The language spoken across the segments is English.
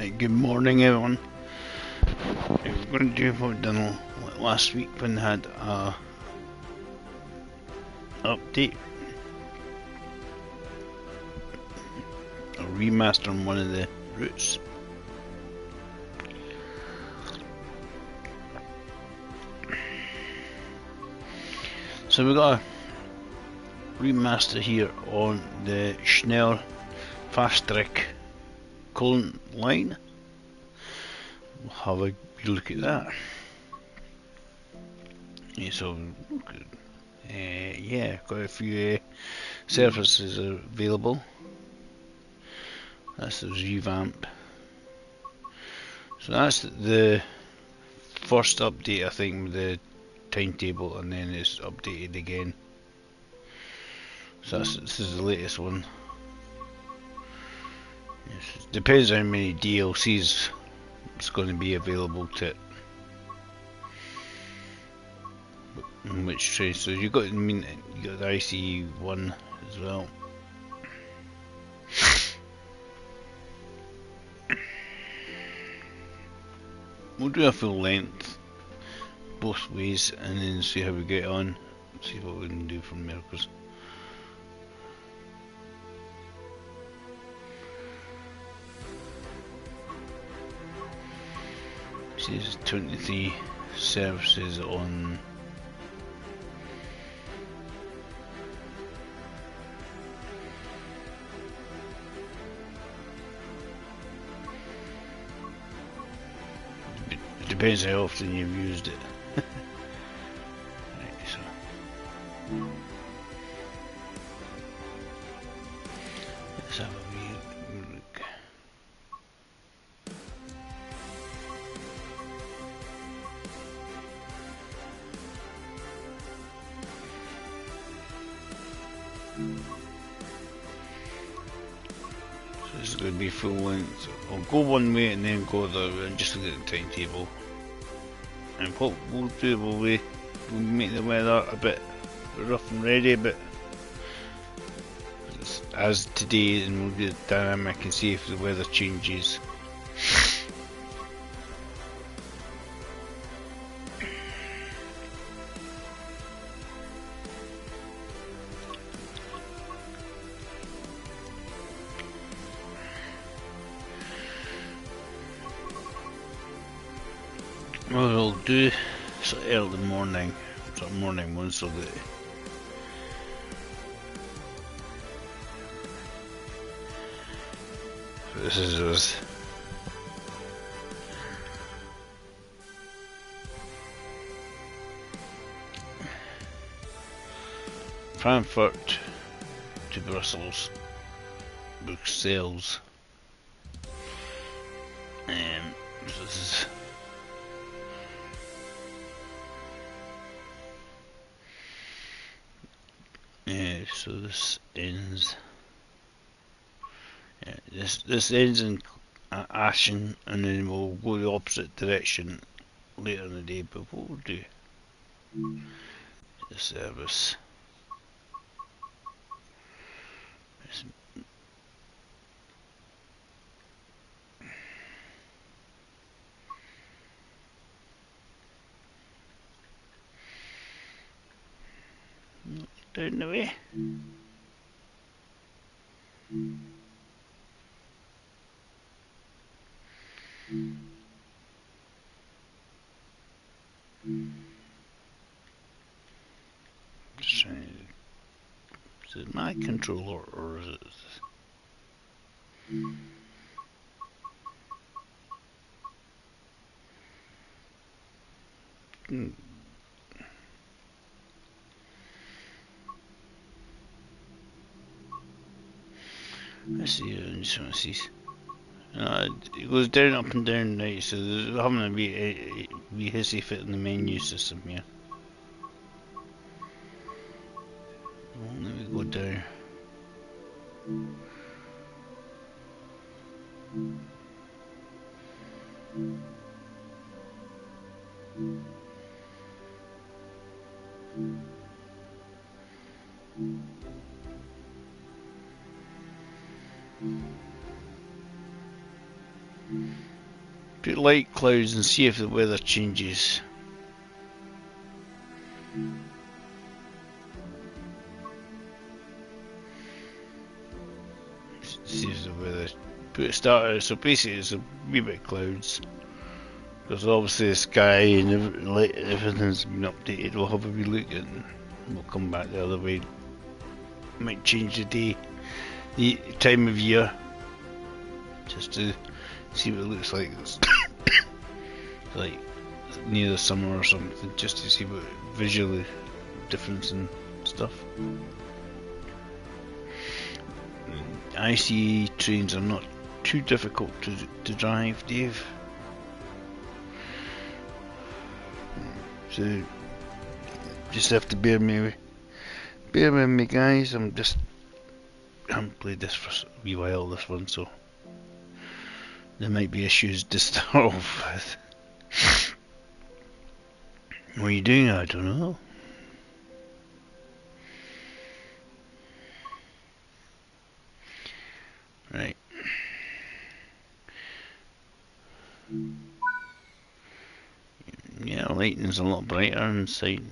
Right, good morning everyone. We're going to do what we've done last week when they had a update, a remaster on one of the routes. So we got a remaster here on the Shnellfahrstrecke Koln line. We'll have a look at that. Yeah, so yeah, quite a few services are available. That's the revamp. So that's the first update, I think, with the timetable, and then it's updated again. So this is the latest one. Yes, depends how many DLCs it's going to be available to it. In which train? So you got, you got the ICE one as well. We'll do a full length both ways and then see how we get on. See what we can do from there. Cause see, there's 23 services on. Depends how often you've used it. Right, so. Let's have a wee look. So this is going to be full length. I'll go one way and then go the other way and just look at the timetable. And what we'll do, we'll make the weather a bit rough and ready, but as today, and we'll do it dynamic and see if the weather changes. What we'll do is early morning, sort of morning one, so that this is us. Frankfurt to Brussels, Bruxelles. So this is. Yeah, so this ends. Yeah, this ends in Ashen, and then we'll go the opposite direction later in the day. But what we'll do, the service. Down the way. Just trying to, is it my controller or is it? Let's see, I just want to see. It goes down, up and down, right, so there's having to be a hissy fit in the menu system here. Well, let me go down. Put light clouds and see if the weather changes. See if the weather. Put a starter. So basically, it's a wee bit clouds. Because obviously the sky and everything's been updated. We'll have a wee look and we'll come back the other way. Might change the day, the time of year, just to see what it looks like. It's like near the summer or something, just to see what visually difference and stuff. ICE trains are not too difficult to drive, Dave. So just have to bear with me, guys. I haven't played this for a wee while, this one, so there might be issues to start off with. What are you doing? I don't know. Right. Yeah, lighting's a lot brighter inside.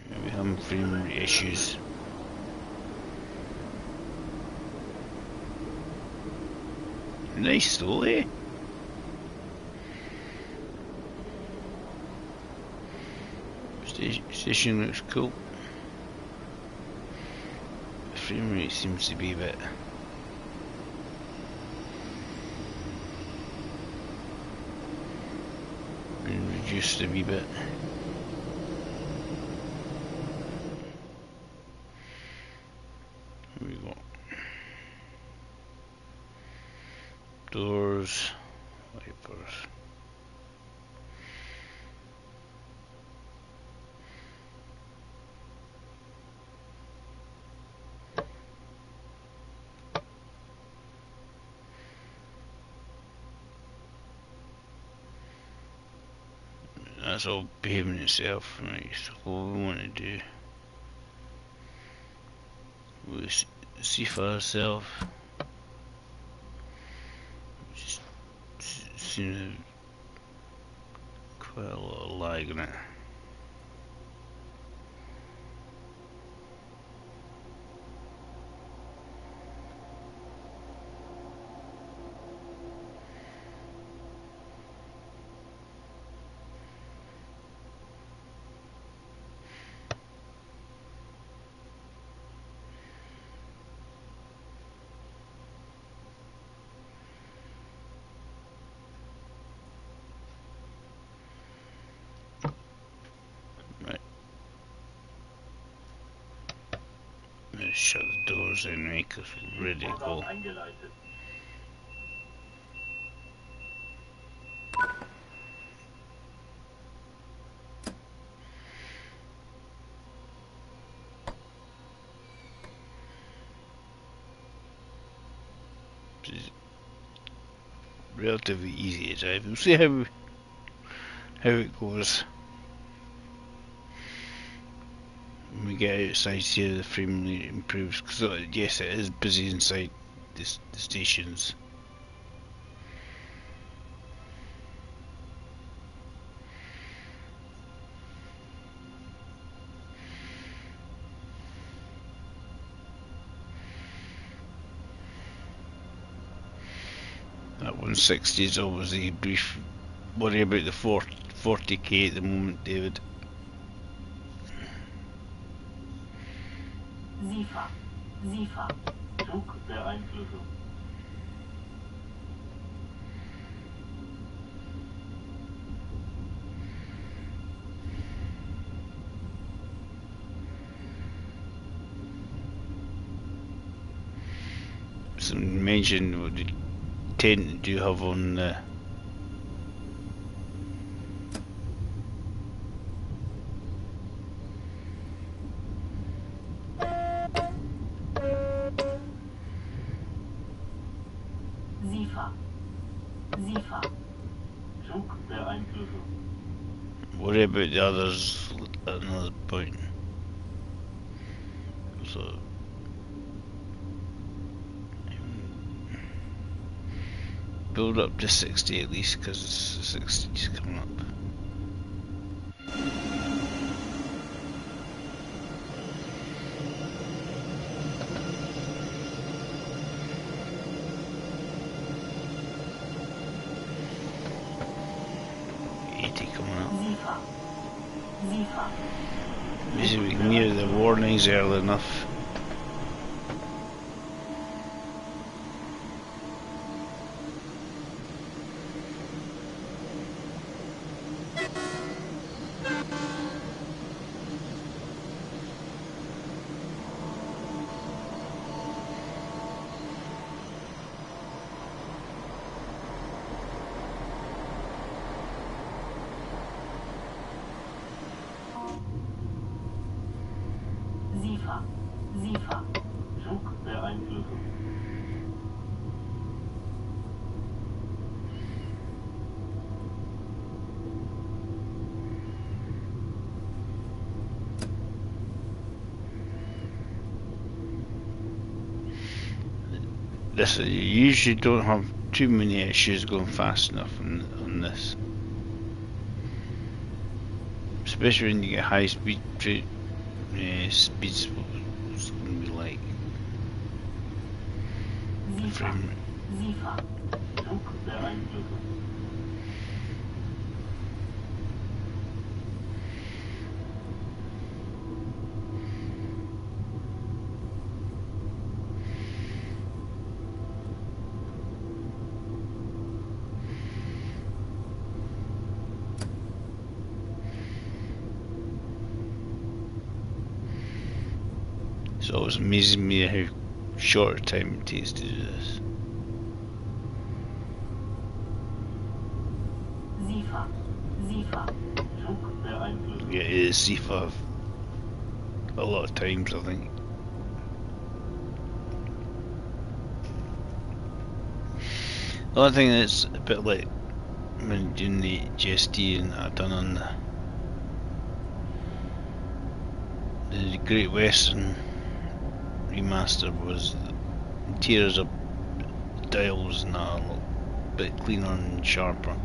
We're having frame rate issues. Nice though, eh? Station looks cool. The frame rate seems to be a bit been reduced a wee bit. What we got? Doors, wipers. That's all behaving itself, right? So what we want to do, we'll see for ourselves. Just seems to have quite a lot of lag on it. Let's shut the doors anyway, because we're ready to go. It's relatively easy to drive. We'll see how it goes. When we get outside here, the frame rate improves, because yes, it is busy inside the stations. That 160 is always a brief worry about the 40k at the moment, David. SIFA. Zug der Einflüsse. Some mention what they tend to do have on the SIFA. Zug der Einflüsse. worry about the others at another point. So build up to 60 at least, because 60 is coming up. Maybe we can hear the warnings early enough. You usually don't have too many issues going fast enough on this, especially when you get high speed speeds. What's it going to be like? The frame rate. It's always amazing me how short a time it takes to do this. Yeah, it is Zifa a lot of times, I think. The only thing that's a bit like when doing the GST and I've done on the Great Western Remastered was the tiers of dials and that a little bit cleaner and sharper.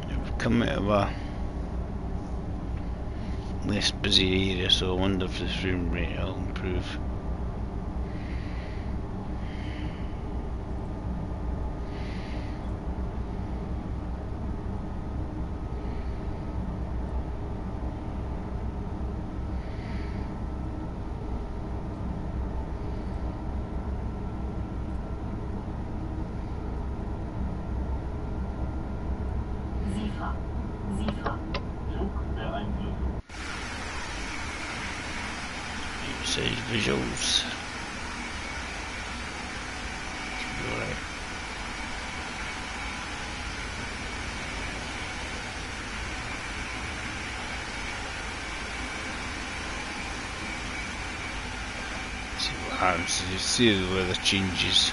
We've come out of a less busy area, so I wonder if the frame rate will improve. Sage visuals. Should be alright. See what happens. You see the weather changes.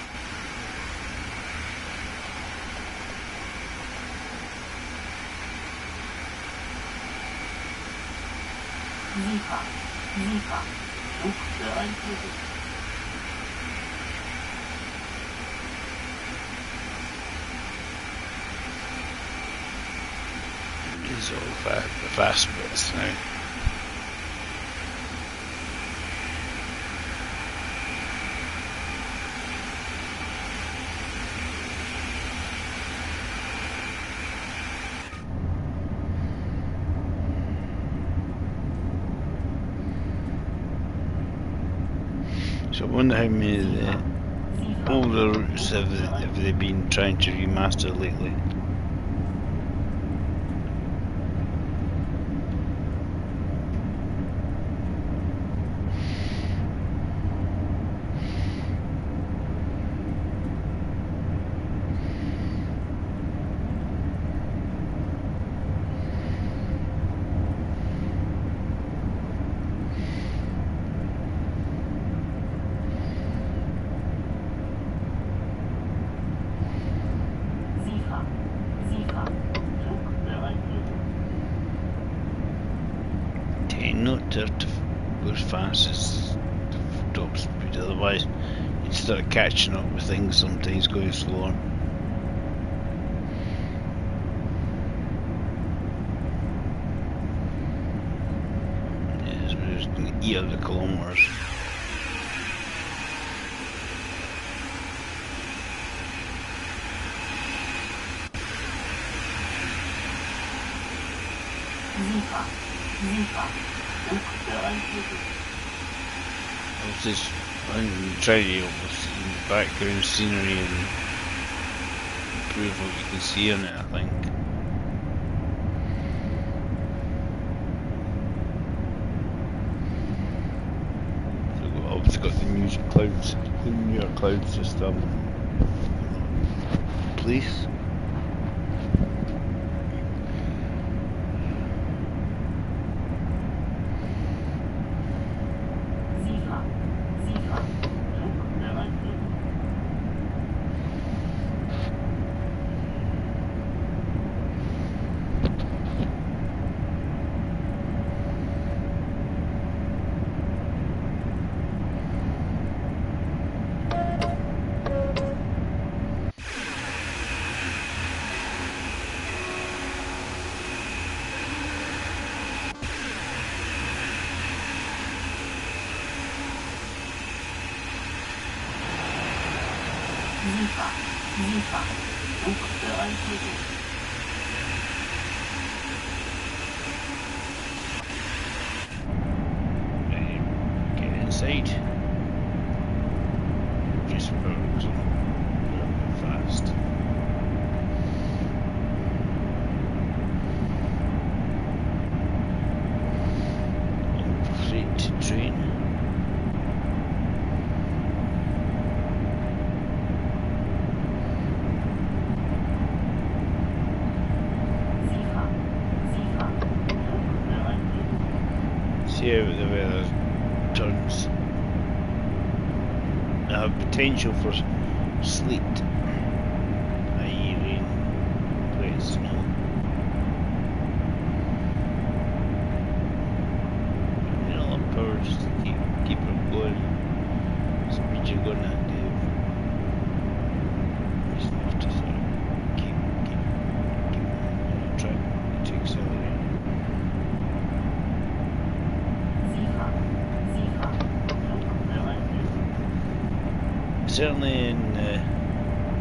These are all the fast bits now. So I wonder how many of the older routes have they been trying to remaster lately. have to go as fast as top speed, otherwise you'd start catching up with things sometimes going slower. Yes, we're just going to eat out the kilometers. I was just trying to see the background scenery and improve what you can see on it, I think. So we've obviously got the music clouds, the New York cloud system. Place. Get inside. Just works very fast. Freight train. See how the weather turns. I have potential for sleet, i.e. rain, wet snow. You know, enough power just to keep her going. Speed you're going at, Dave. Just enough to sort of keep on track to accelerate. Certainly in the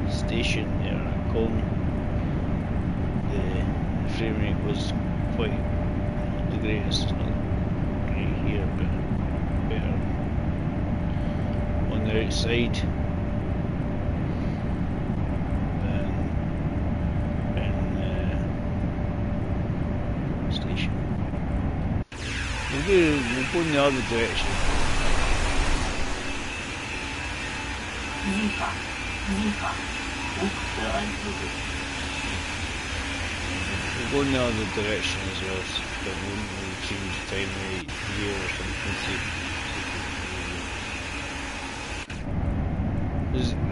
station there at Koln, the frame rate was quite not the greatest. Not great here, but better on the outside than in the station. We'll go in the other direction. We'll go in the other direction as well, but we'll change the time rate here or something.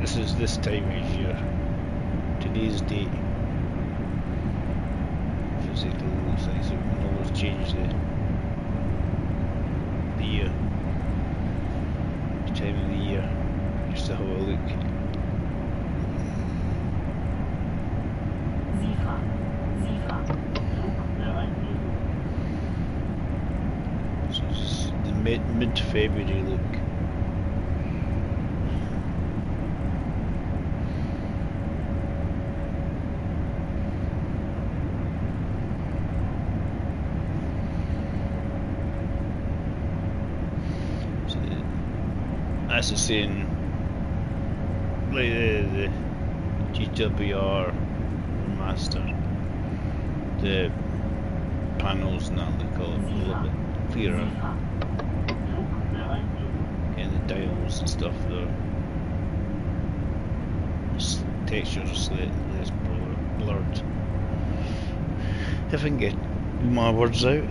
This is this time of year, today's date. Physically looks like so we can always change the year, the time of the year. Just to have a look. So it's the mid-February look. So that's the same. Like the GWR Remastered, the panels and that look a little bit clearer, and the dials and stuff there. Textures are slightly less blurred. If I can get my words out.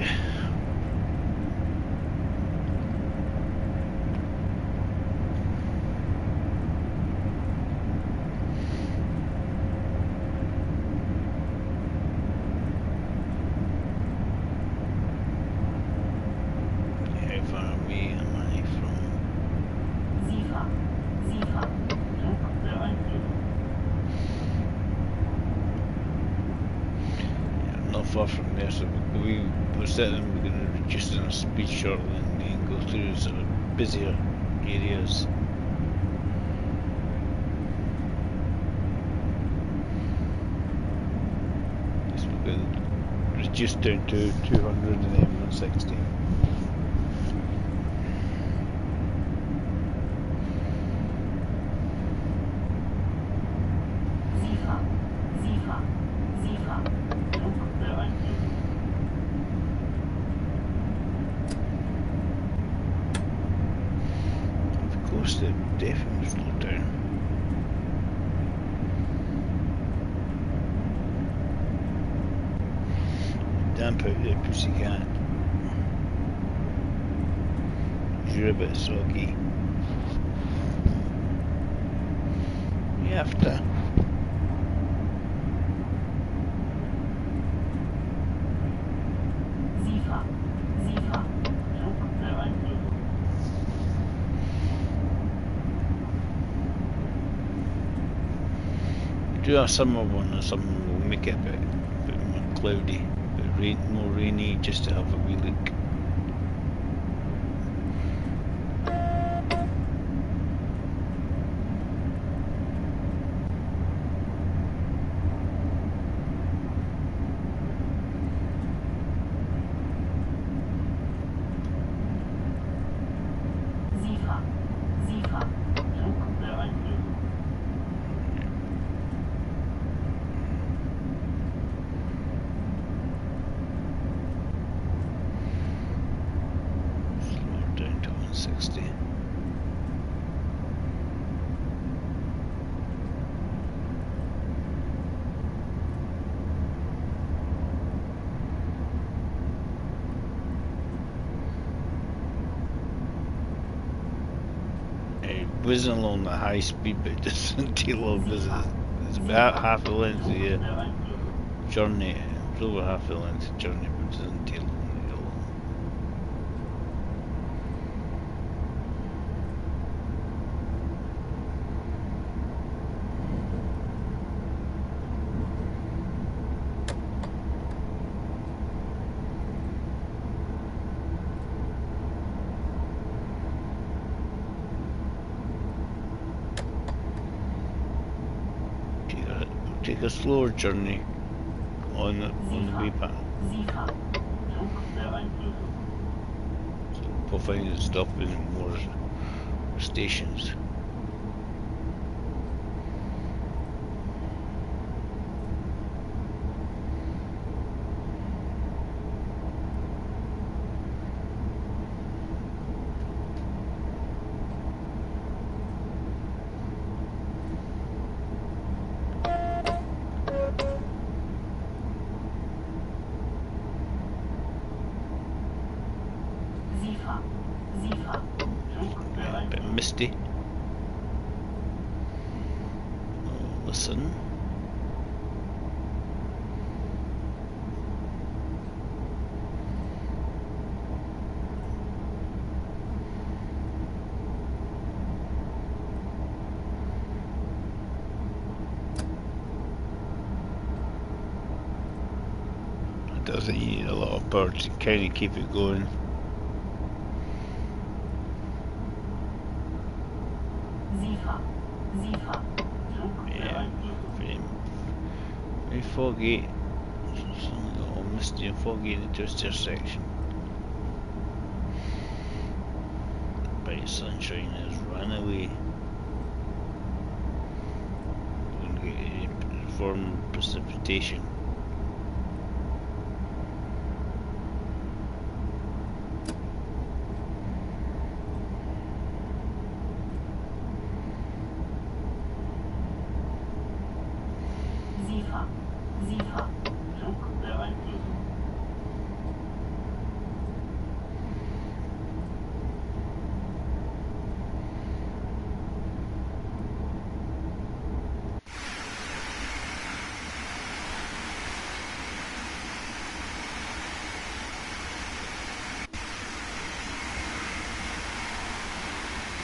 far from there, so we're saying we're going to reduce our speed shortly and then go through sort of busier areas. So we're going to reduce down to 200 and then 160. Definitely slow down. Damp out the pussycat. You're a bit soggy. You have to. Do a summer one, or something will make it a bit more cloudy, more rainy, just to have a wee look. Whizzing along the high speed, but it doesn't take long, does it? It's about half the length of the journey. It's over half the length of the journey, but it doesn't take long. Take a slower journey on the way back. So we'll find it stopping in more stations. Misty. Listen. It doesn't need a lot of power to kind of keep it going. Very foggy, it's a little misty and foggy in the twister section. Bright sunshine has run away. Don't get any form of precipitation.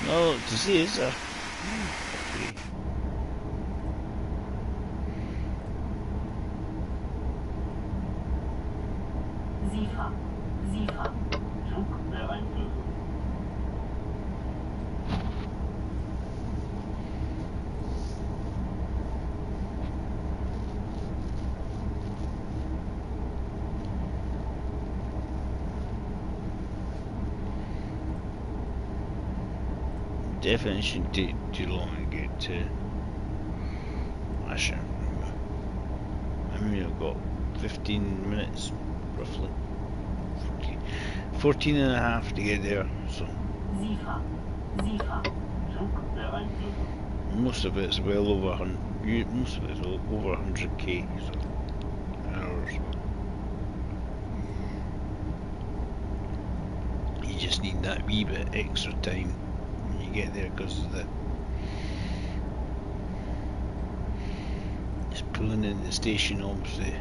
No disease. Okay. SIFA. SIFA. Zugbeeinflussung. Definitely shouldn't take too long to get to. I shouldn't remember. I mean, I've got 15 minutes roughly. 14 and a half to get there, so. SIFA. SIFA. Zugbeeinflussung. Most of it's well over 100. Most of it's over 100k, so hours. You just need that wee bit extra time when you get there because of the just pulling in the station, obviously.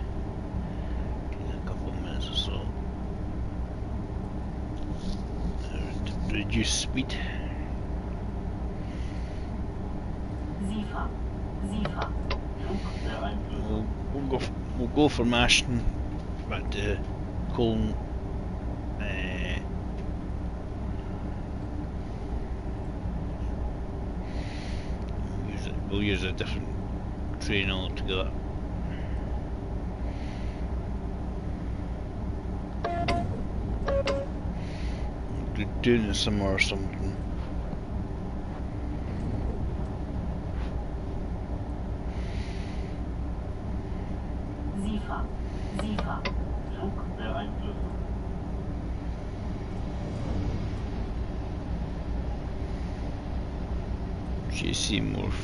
In a couple of minutes or so. Reduce speed. SIFA. SIFA. We'll go from Ashton back to Koln. We'll use a different train altogether. Doing the summer or something. SIFA. SIFA. Zugbeeinflussung. JC Morph.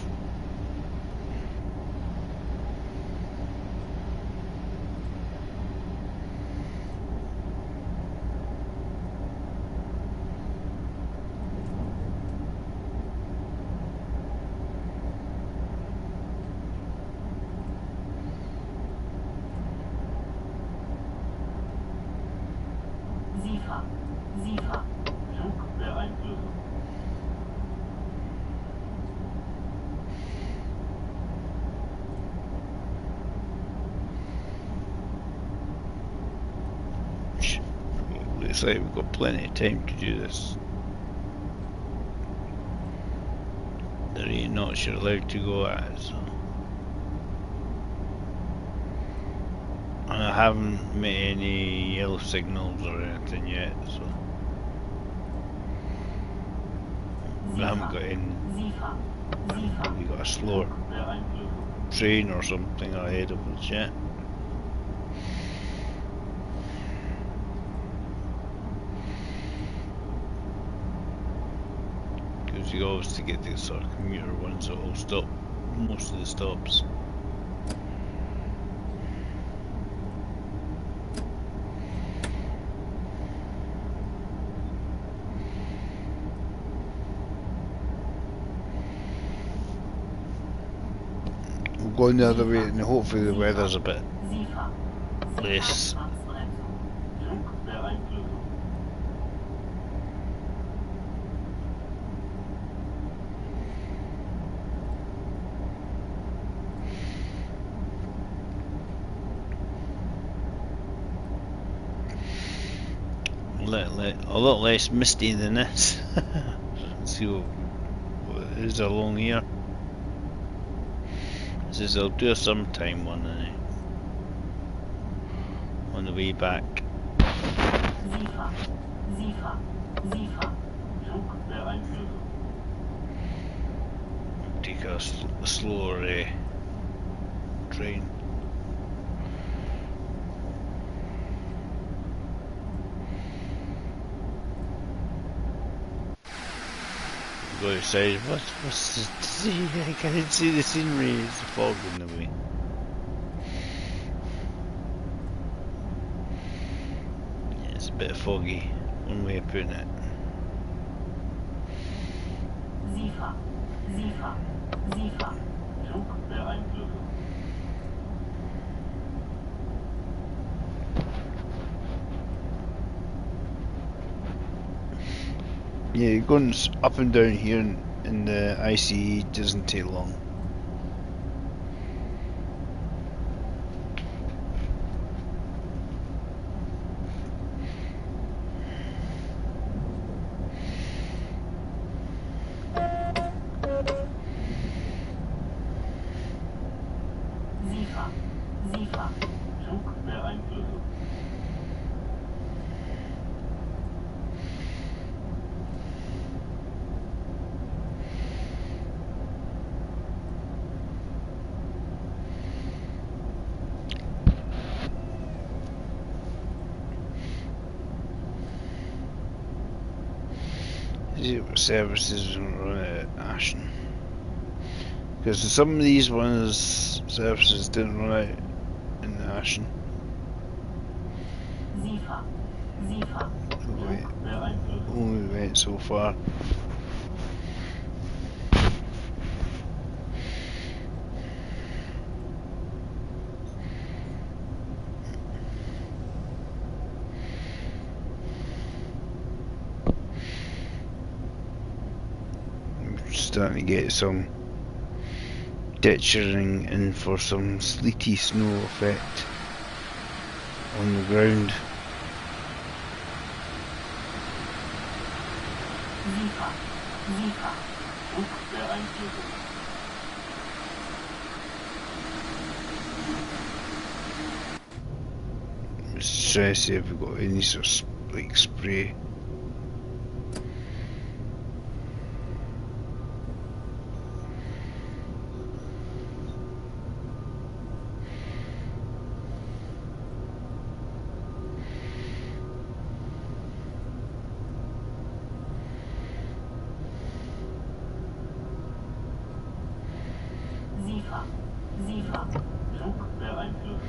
SIFA. SIFA. Zugbeeinflussung. Looks like we've got plenty of time to do this. There ain't knots you're allowed to go at, so. And I haven't made any yellow signals or anything yet, so. We haven't got in. SIFA. SIFA. We got a slower train or something ahead of us yet. Because you obviously get the sort of commuter ones that will stop most of the stops. We'll go the other way and hopefully the weather's a bit less. A lot less misty than this. Let's see what is along here. This is, I'll do a sometime one on the way back. SIFA. SIFA. SIFA. Zugbeeinflussung. Take a slower train. Go outside. What's the scene? I can't see the scenery. It's the fog in the way. Yeah, it's a bit foggy. One way of putting it. SIFA. SIFA. SIFA. Zugbeeinflussung. Yeah, going up and down here in the ICE doesn't take long. SIFA. Zug beeinflussen. See what services run at Ashen. Because some of these ones services didn't run out in Ashen. SIFA. SIFA. Wait, Zug beeinflussen. only went so far. Starting to get some ditching in for some sleety snow effect on the ground. SIFA. SIFA. Zug beeinflussen. Just trying to see if we've got any sort of like spray. SIFA. SIFA. Zug beeinflussen.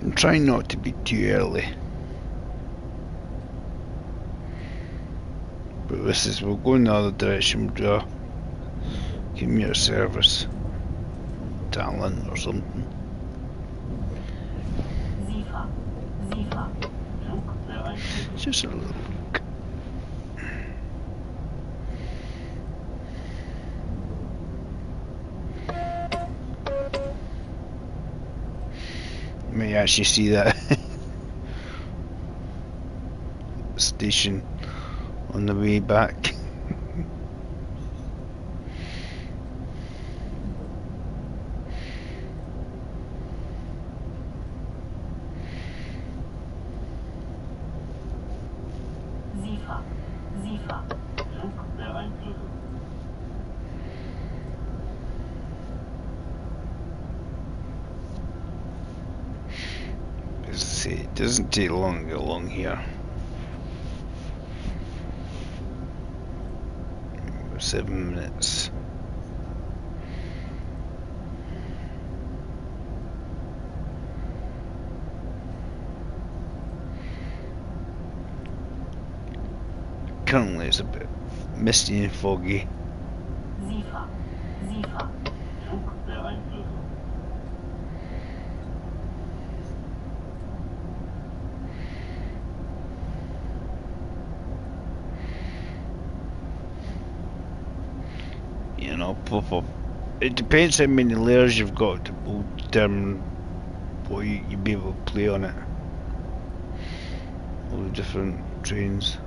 I'm trying not to be too early. But this is, we'll go in the other direction, we'll do a commuter service. Talent or something. SIFA. SIFA. Zug beeinflussen. Just a little look. You may actually see that station on the way back. SIFA. SIFA. Zug beeinflussen. As I say, it doesn't take long to get along here. 7 minutes. Currently it's a bit misty and foggy. SIFA. SIFA. Zug beeinflussen. You know, pop up. It depends how many layers you've got to will determine what you'll be able to play on it. All the different trains.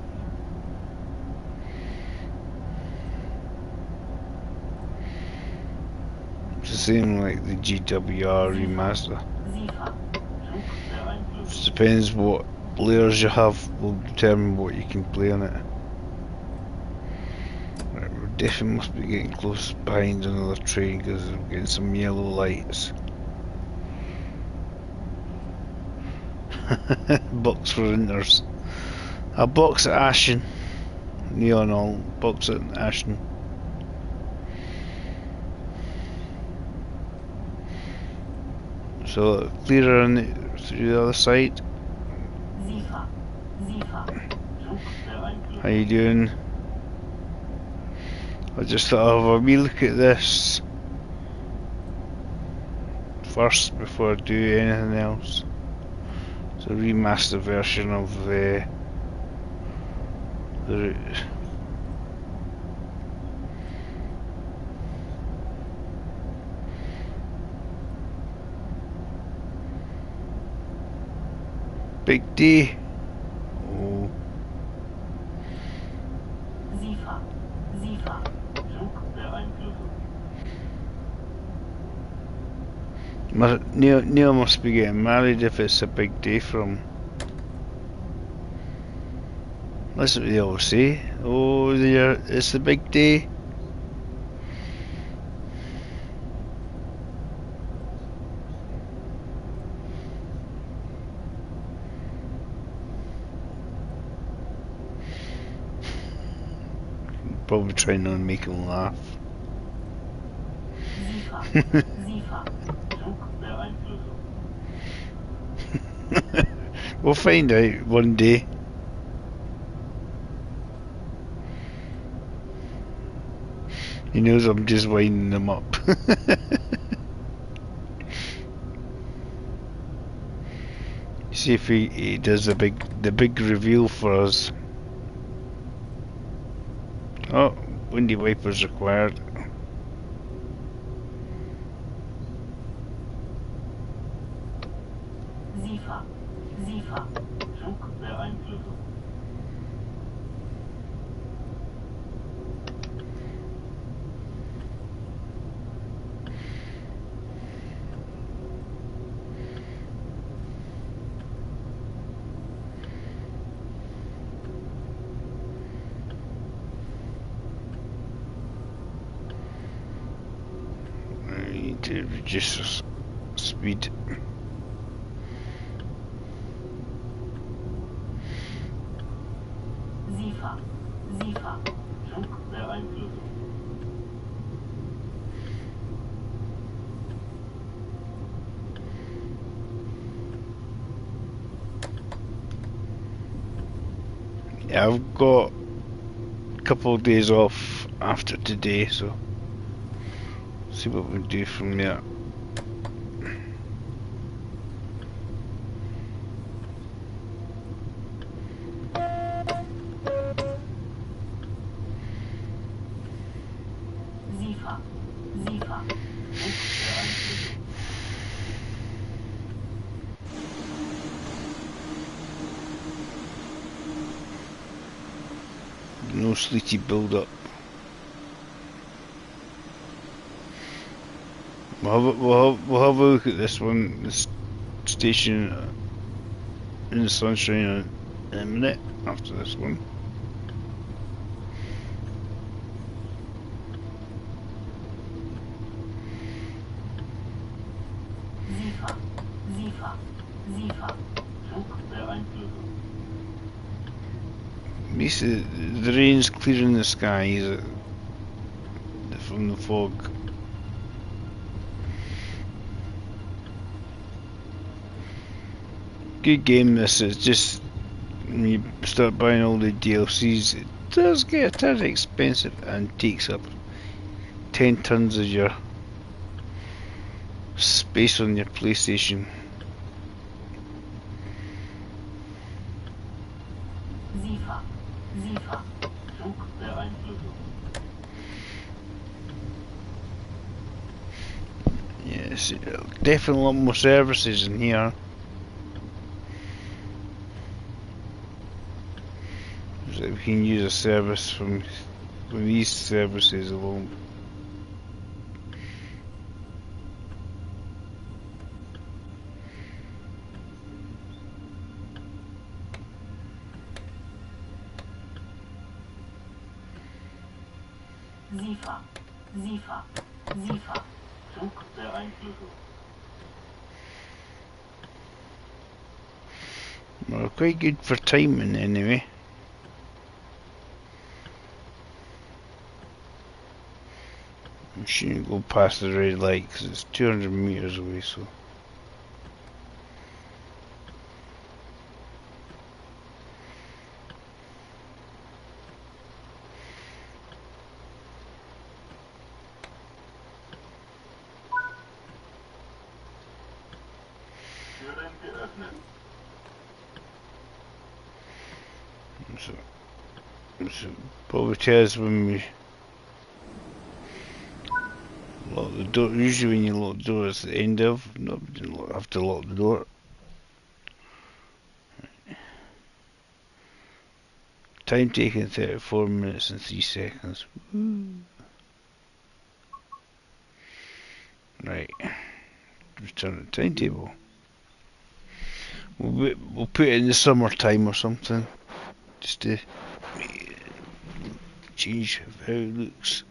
It's the same like the GWR remaster. SIFA. Zug beeinflussen. It depends what layers you have will determine what you can play on it. Right, we definitely must be getting close behind another train because we're getting some yellow lights. Box for inters. A box at Ashen. Neon all box at Ashen. So clearer on through the other side. SIFA. SIFA. Zug beeinflussen. How you doing? I just thought I'll have a wee look at this first before I do anything else. It's a remastered version of the route. Big D. Oh. SIFA. SIFA. Flugbeeinflussung. Neil must be getting married if it's a big day for him. That's what they all say. Oh, it's the big day. Probably trying to make him laugh. SIFA. SIFA. Flugbeeinflussung. We'll find out one day. He knows I'm just winding him up. See if he does the big reveal for us. Oh, windy wipers required. SIFA. SIFA. Flugbeeinflussung. I need to reduce the speed. SIFA. SIFA. Flugbeeinflussung. Yeah, I've got a couple of days off after today, so see what we do from there. SIFA. SIFA. Flugbeeinflussung. No sleety build up. We'll have a look at this one, this station in the sunshine in a minute after this one. SIFA. SIFA. SIFA. Flugbeeinflussung. At least the rain's clearing the skies from the fog. Good game this is, just when you start buying all the DLCs it does get a tad expensive and takes up 10 tons of your space on your PlayStation. SIFA. SIFA. Flugbeeinflussung. Yes, definitely a lot more services in here. So we can use a service from these services alone. SIFA. SIFA. SIFA. Flugbeeinflussung. Well, quite good for timing anyway. We shouldn't go past the red light because it's 200 meters away, so. Türen geöffnet. So probably tells when we lock the door. Usually when you lock the door it's the end of, no, we didn't have to lock the door. Time taken 34 minutes and 3 seconds. Right. Return to timetable. We'll put it in the summertime or something. Just to change how it looks.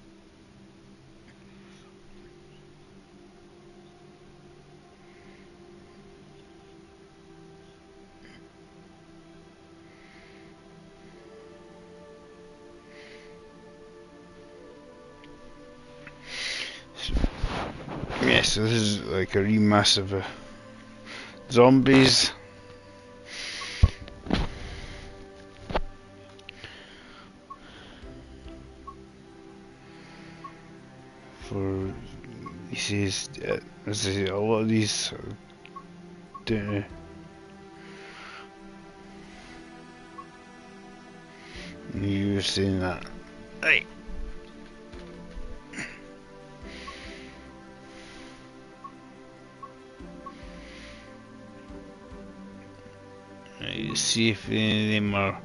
Yeah, so this is like a remaster of zombies. For he says, a lot of these don't know. You were saying that. Right. Right, see if any of them are.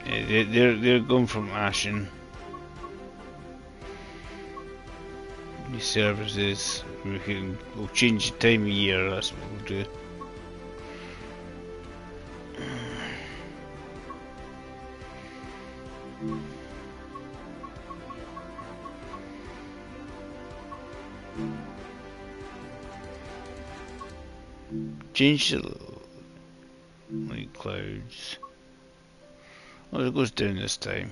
Yeah, they're going from Ashen. These services, we'll change the time of year. That's what we'll do. Change the light clouds. Oh, it goes down this time.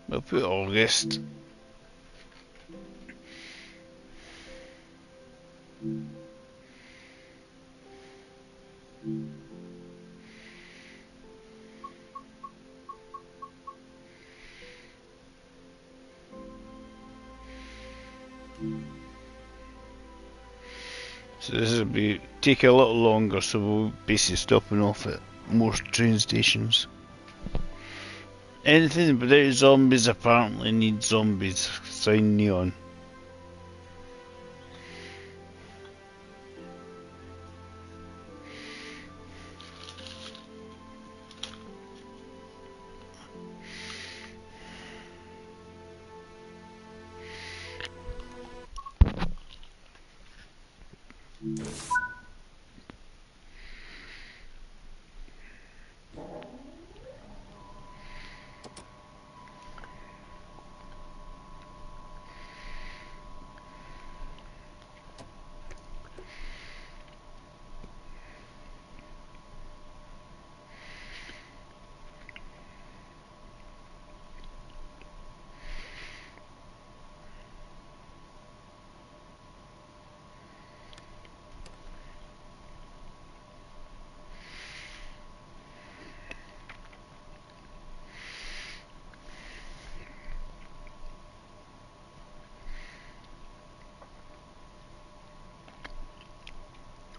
We'll put August. So this will be take a little longer, so we'll basically stopping off at more train stations. Anything without zombies apparently needs zombies. Sign neon.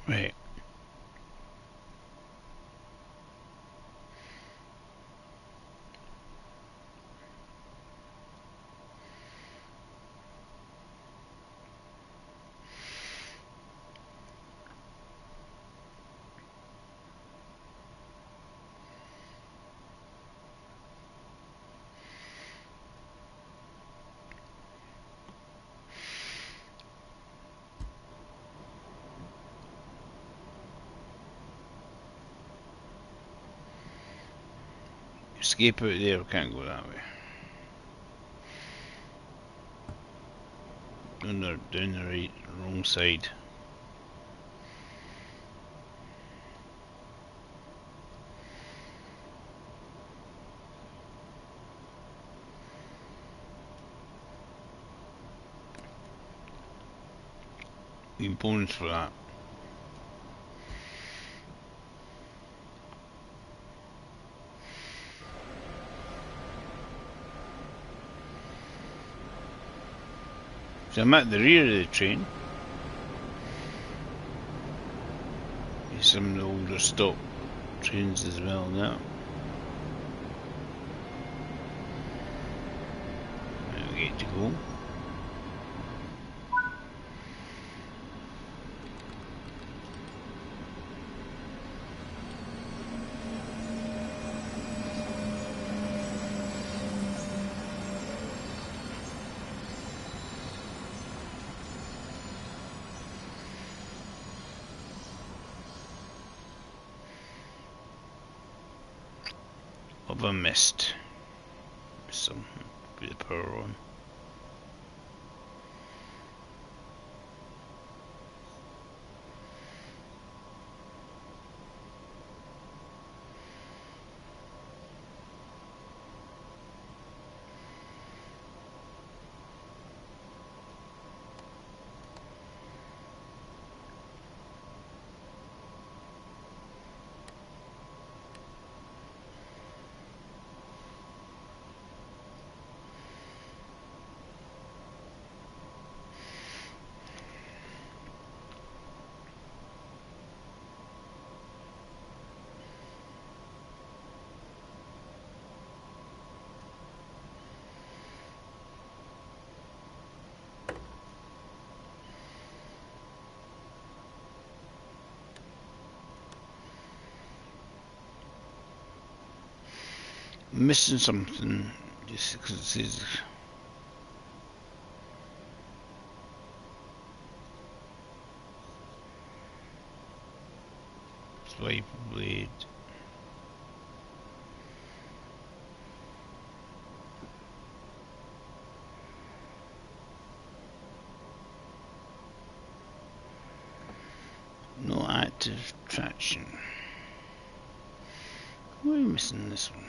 Right. Escape out there, we can't go that way. Down the right, wrong side. Need bonus for that. So I'm at the rear of the train. There's some of the older stock trains as well now. Now we get to go. have I missed? Something with the power on. Missing something just because it says swipe blade. No active traction. Why are we missing this one?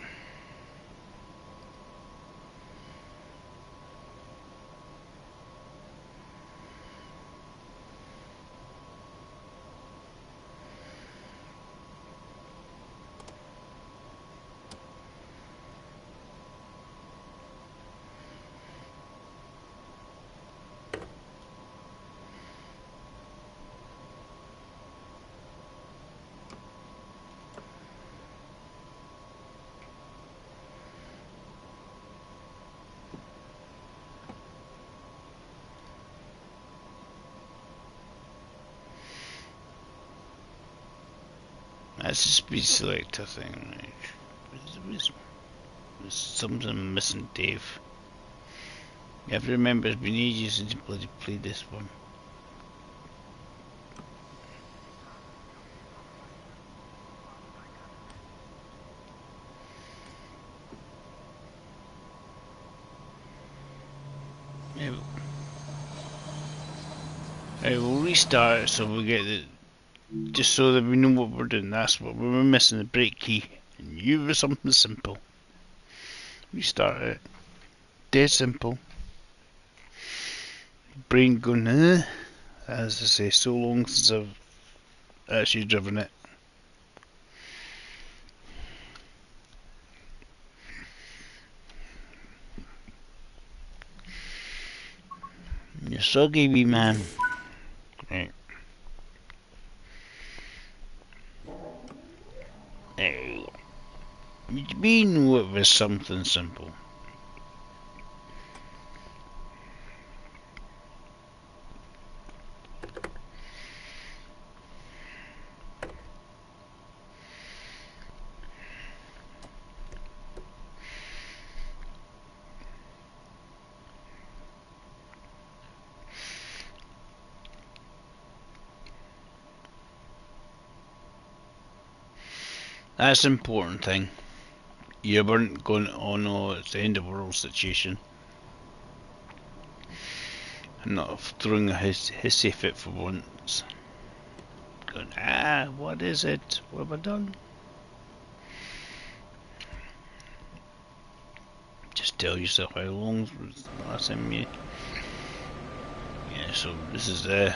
That's the speed selector thing, right? There's something missing, Dave. You have to remember it's been ages since you bloody played this one. Yeah, right, we'll restart it so we get the just so that we know what we're doing. That's what we were missing, the brake key. And you were something simple. Restart it. Dead simple. Brain going, as I say, so long since I've actually driven it. You're soggy, wee man. Right. Hey. We knew it was something simple. That's the important thing. You weren't going, oh no, it's the end of the world situation. I'm not throwing a hissy fit for once. Going, what is it? What have I done? Just tell yourself how long was the last time you... Yeah, so this is the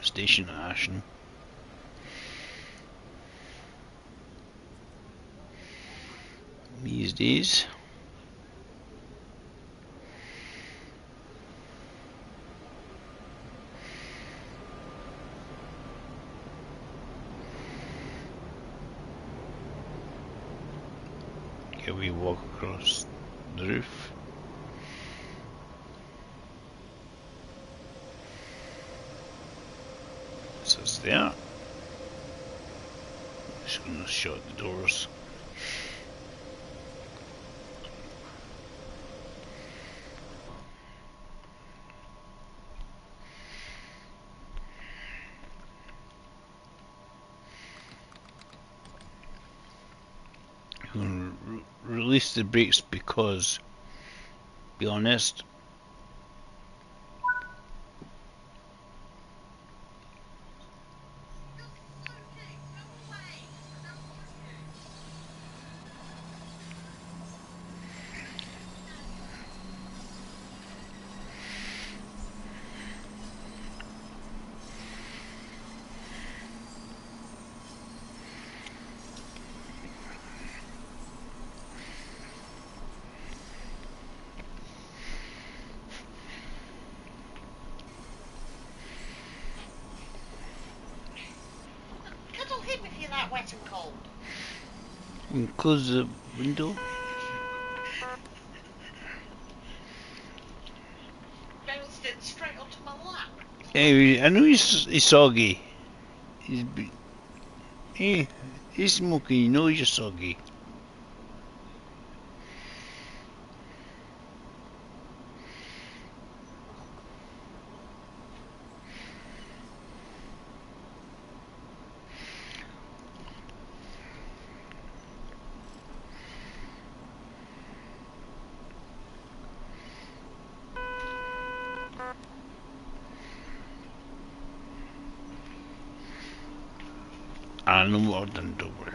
station at Ashen. These days. Can we walk across the roof? So it's there. Just gonna shut the doors. released the brakes because, be honest, Cuddle him if you're that wet and cold. we can close the window. Bounced it straight onto my lap. Anyway, I know he's soggy. Hey, he's smoking, you know you're soggy. I know what I've done, don't worry.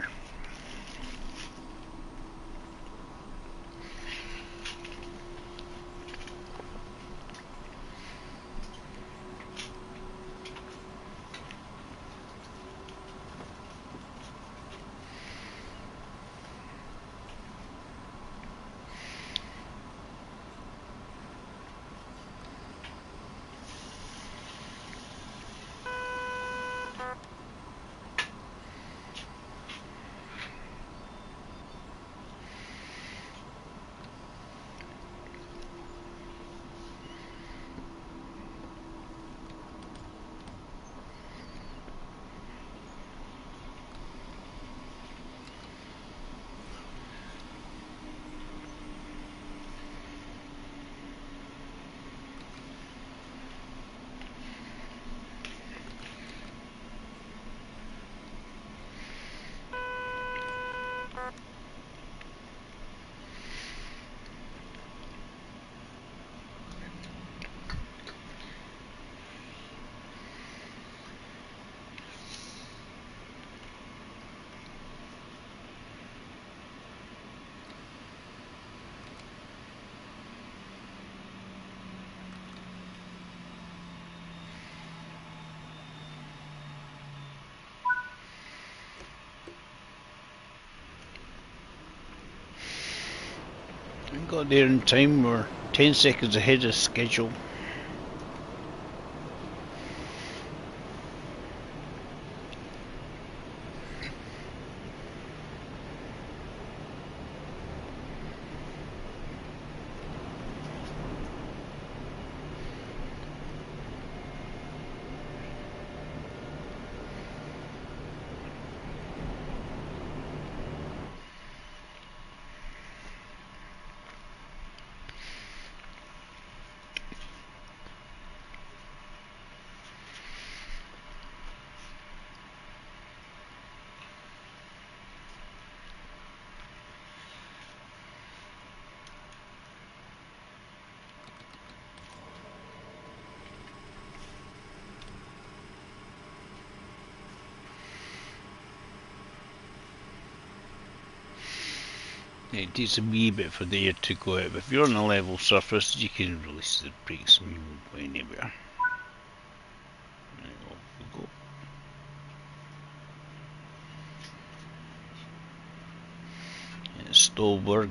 We got there in time, we're 10 seconds ahead of schedule. It takes a wee bit for the air to go out, but if you're on a level surface, you can release the brakes and move anywhere. Right, off we go. It's Stolberg.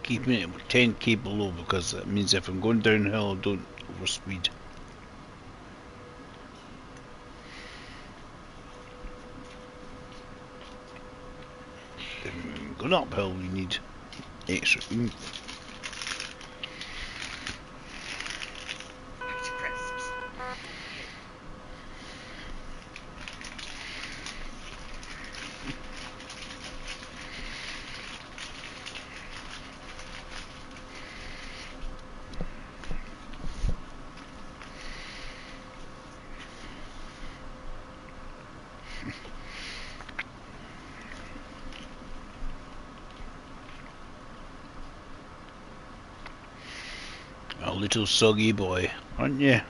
keeping it 10k below because that means if I'm going downhill I don't overspeed. If I'm going uphill we need extra oomph. Back to crisps. A little soggy boy, aren't you?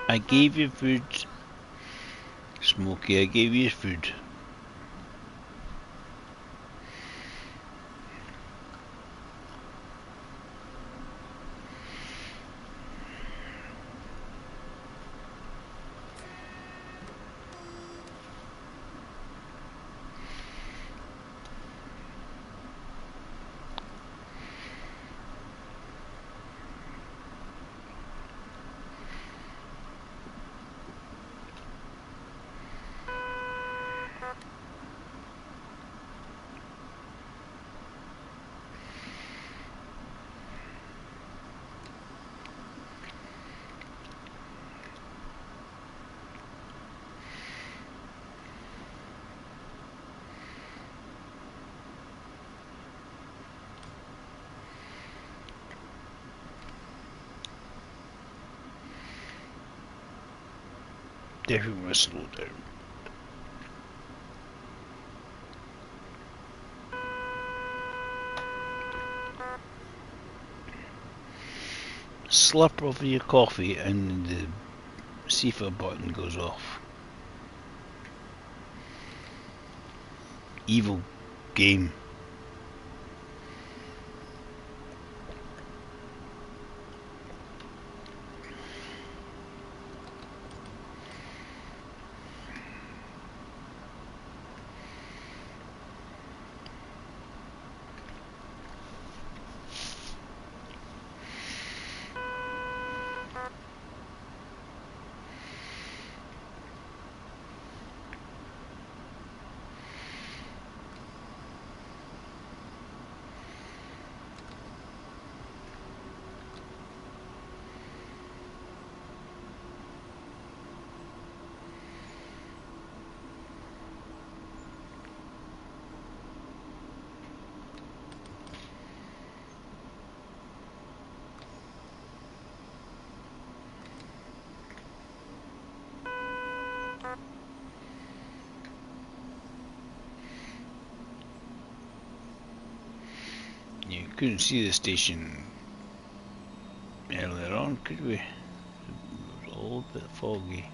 I gave you food. Smokey, I gave you food. Definitely want to slow down. Slurp of your coffee and the CIFA button goes off. Evil game. You couldn't see the station earlier on, could we? It was a little bit foggy.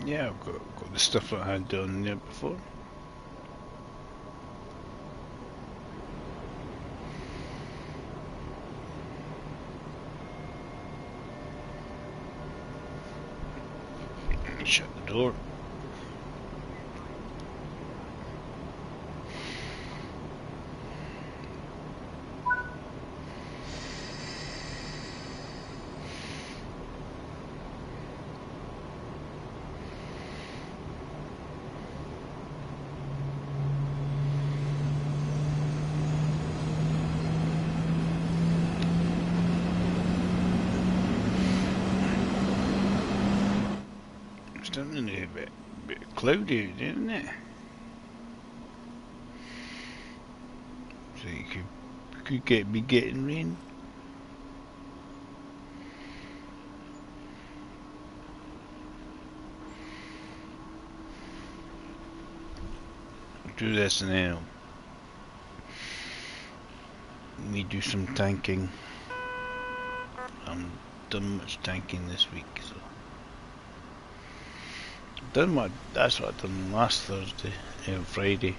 Yeah, I've got the stuff that I had done there before. Shut the door. Starting to be a bit cloudy, isn't it? So you could be getting rain. I'll do this and then we do some tanking. I haven't done much tanking this week, so That's what I done last Thursday, Friday.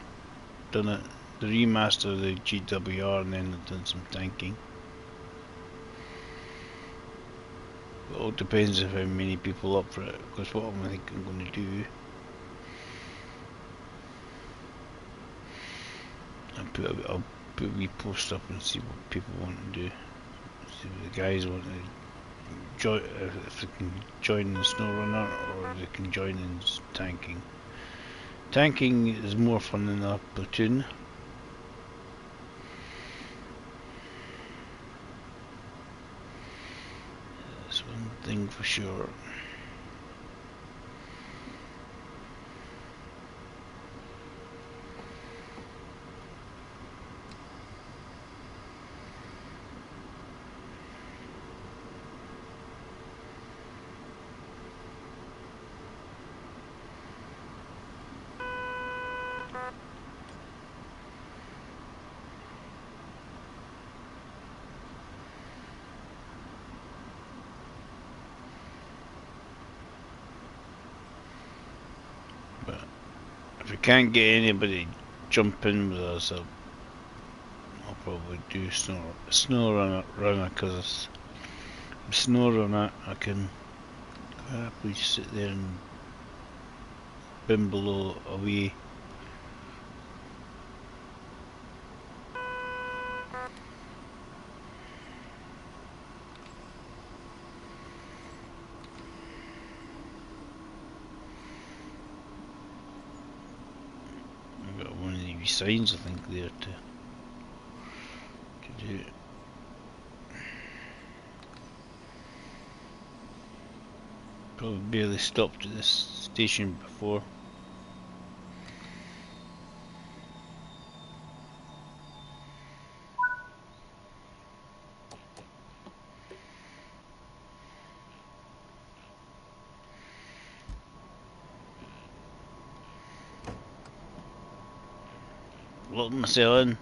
Done it, the remaster of the GWR, and then I've done some tanking. It all depends on how many people up for it, because what I think I'm going to do, I'll put a wee post up and see what people want to do. See what the guys want to join, if they can join the snow runner or they can join in tanking. Tanking is more fun than a platoon. That's one thing for sure. If we can't get anybody jump in with us, I'll probably do snow runner, because snow runner I can happily sit there and bimble away. I've got one of these signs I think there to do it. Probably barely stopped at this station before. Locking myself in.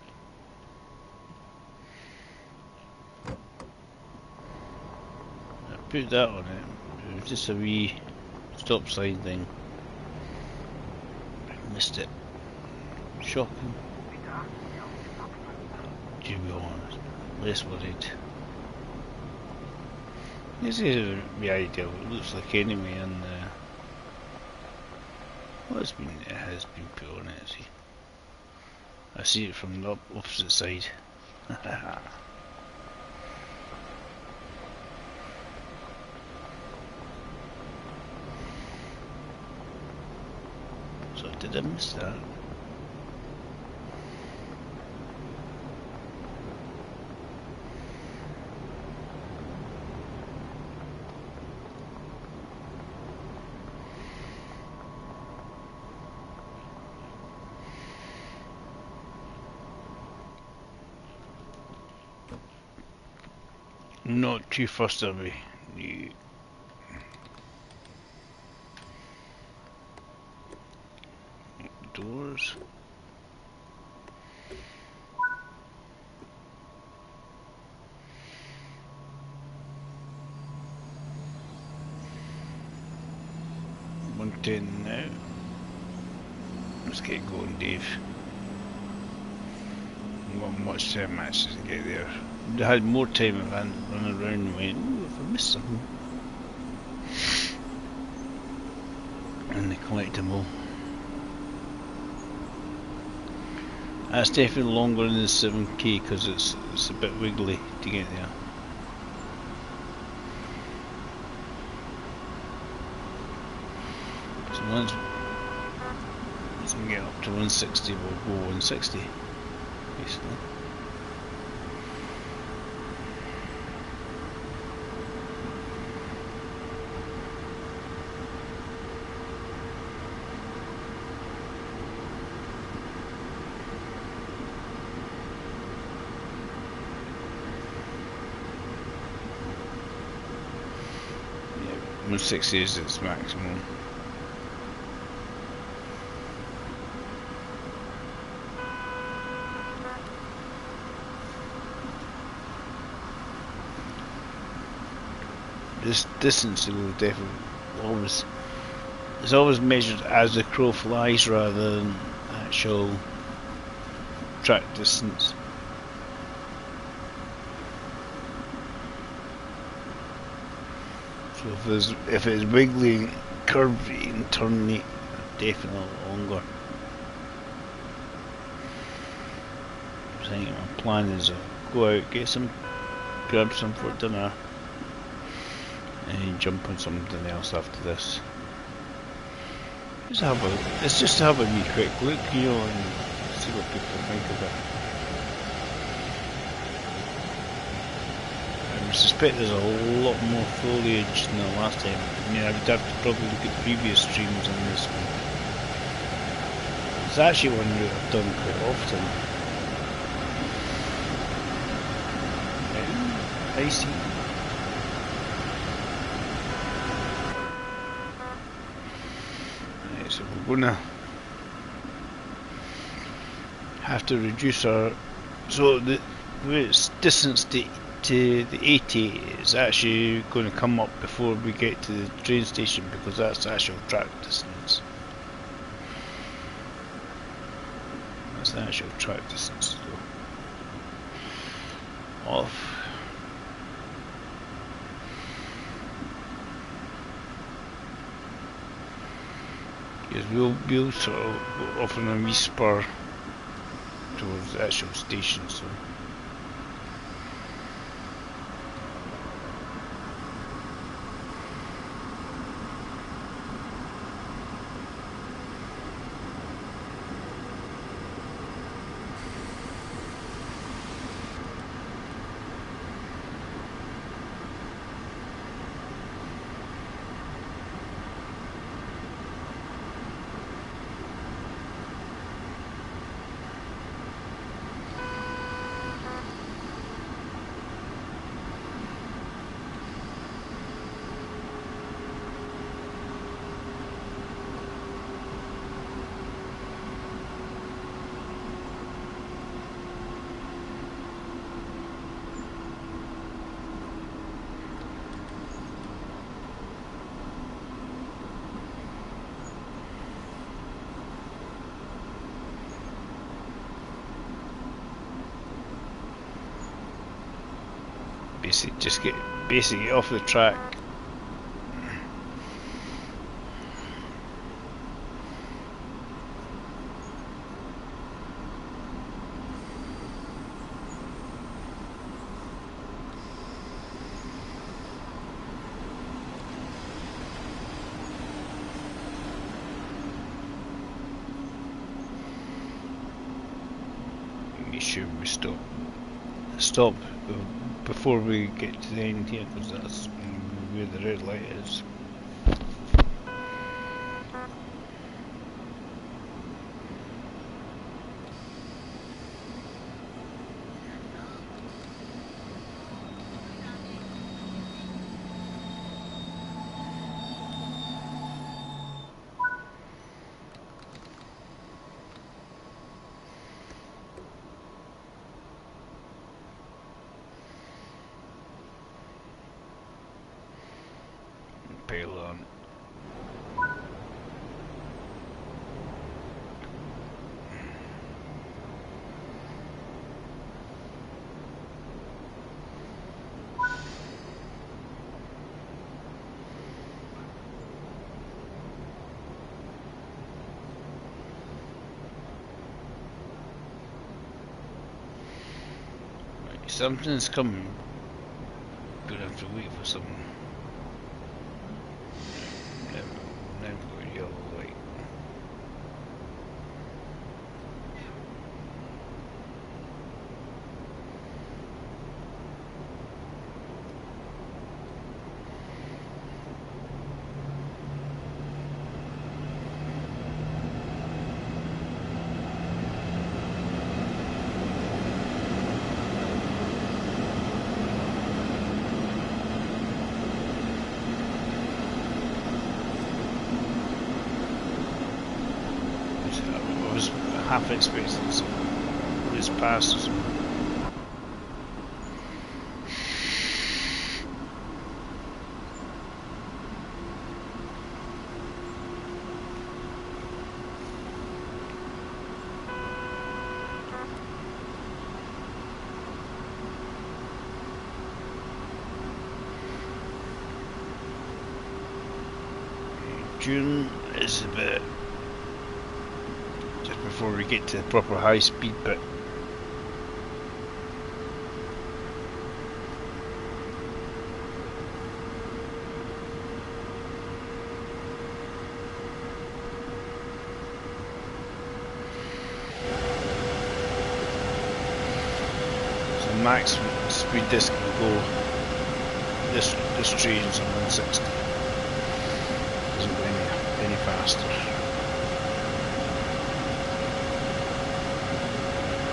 I put that on it. It was just a wee stop sign thing. I missed it. Shocking. To be honest, less worried. This is the idea. It looks like anyway, and well, it has been put on it. See, I see it from the opposite side. So did I miss that? Not too fussed are we? Doors. $110 now. Let's get going, Dave. Not much time actually to get there. I had more time if I hadn't run around and went, ooh, if I missed something. And they collect them all. That's definitely longer than the 7k because it's a bit wiggly to get there. So once we get up to 160, we'll go 160 basically. Yeah, 160 is its maximum. This distance will definitely always It's always measured as the crow flies rather than actual track distance. So if it's wiggly, curvy and turny, definitely longer. I think my plan is to go out, grab some for dinner, and jump on something else after this. It's just to have a wee quick look, you know, and see what people think of it. I suspect there's a lot more foliage than the last time. I mean, I would have to probably look at previous streams on this one. It's actually one route I've done quite often. Icy. Right, so we're gonna have to reduce our. So the distance to the 80 is actually going to come up before we get to the train station, because that's the actual track distance. That's the actual track distance. So off. Because we'll sort of go off on a wee spur towards the actual station. So. Just get basically off the track. Make sure we stop before we get to the end here, because that's where the red light is. Payload. Right, something's coming. Gonna have to wait for something. Half expecting this past. June is about just before we get to the proper high speed bit. So max speed this can go. This train's on 160. Doesn't go any faster.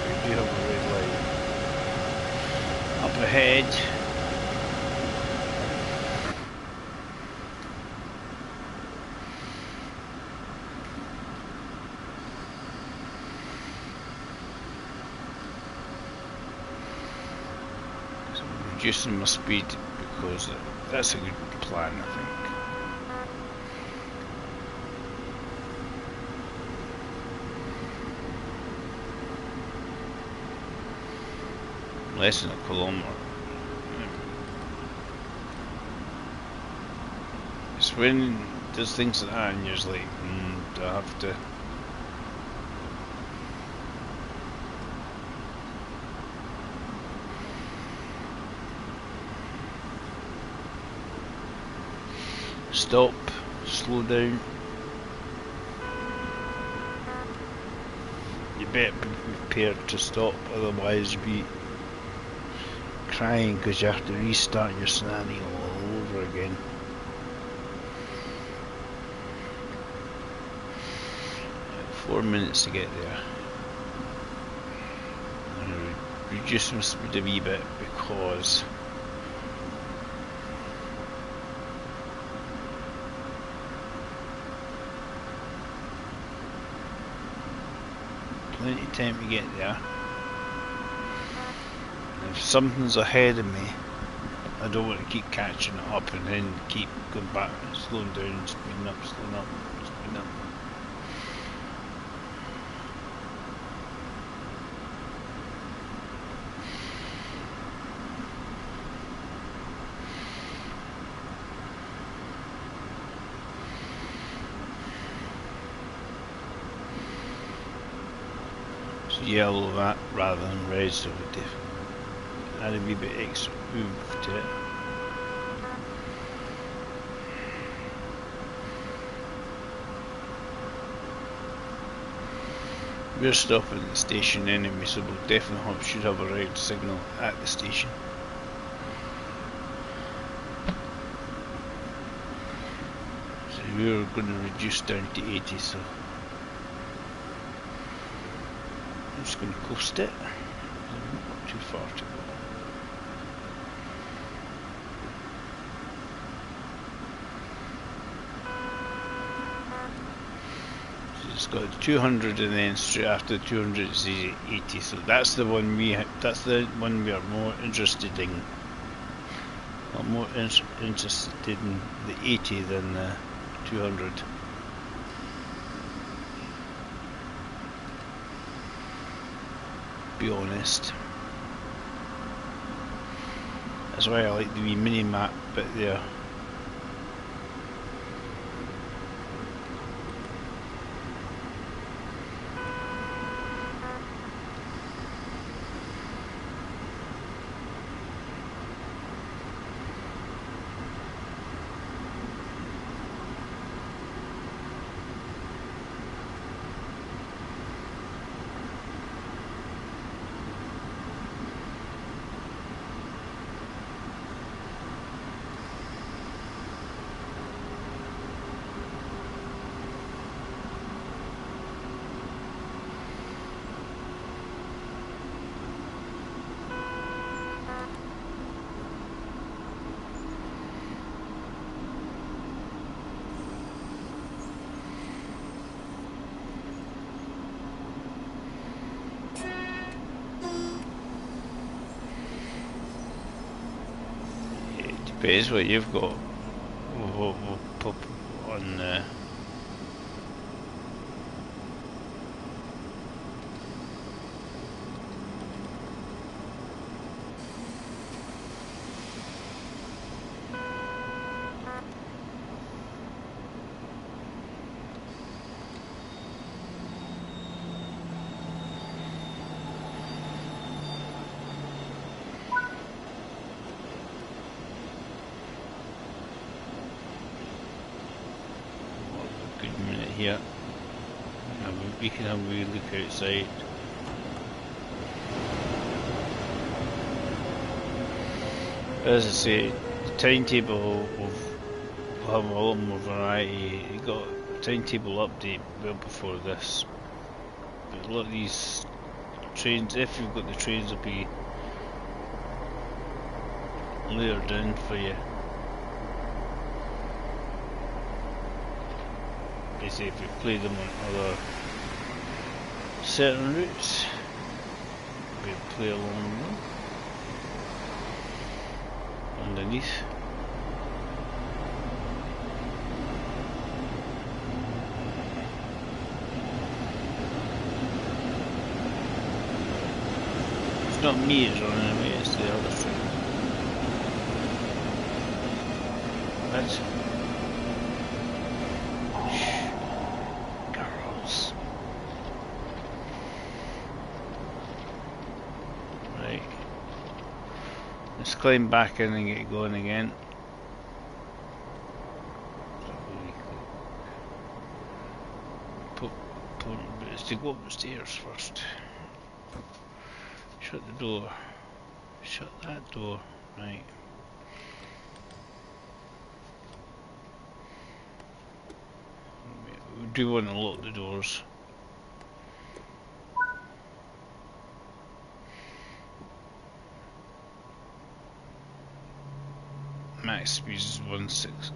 We do have a red light up ahead. So I'm reducing my speed because that's a good plan, I think. Less than a kilometre. It's when there's things like that and you're just like, do I have to? Stop, slow down. You better be prepared to stop, otherwise you'll be crying because you have to restart your scenario all over again. About 4 minutes to get there. I'm going to reduce my speed a wee bit because plenty of time to get there. And if something's ahead of me, I don't want to keep catching it up and then keep going back, slowing down, speeding up, slowing up, speeding up. Yellow that rather than red, so we add a wee bit extra oomph to it. We're stopping at the station anyway, so we'll definitely should have a red signal at the station. So we're going to reduce down to 80, so I'm just going to coast it. Not too far to go. So it's got 200 and then straight after 200 is 80. So that's the one we are more interested in. I'm more interested in the 80 than the 200. Be honest. That's why I like the wee mini map bit there. Depends what you've got. We'll pop on here. And we can have a wee look outside. As I say, the timetable will have a lot more variety. You got a timetable update well before this. But a lot of these trains, if you've got the trains, will be layered in for you. Basically, if you play them on other certain routes, we play along them underneath. It's not me it's running away, it's the other train. That's girls. Right. Let's climb back in and get going again. It's to go up the stairs first. Shut the door. Shut that door. Right. We do want to lock the doors. Max speed is 1.6.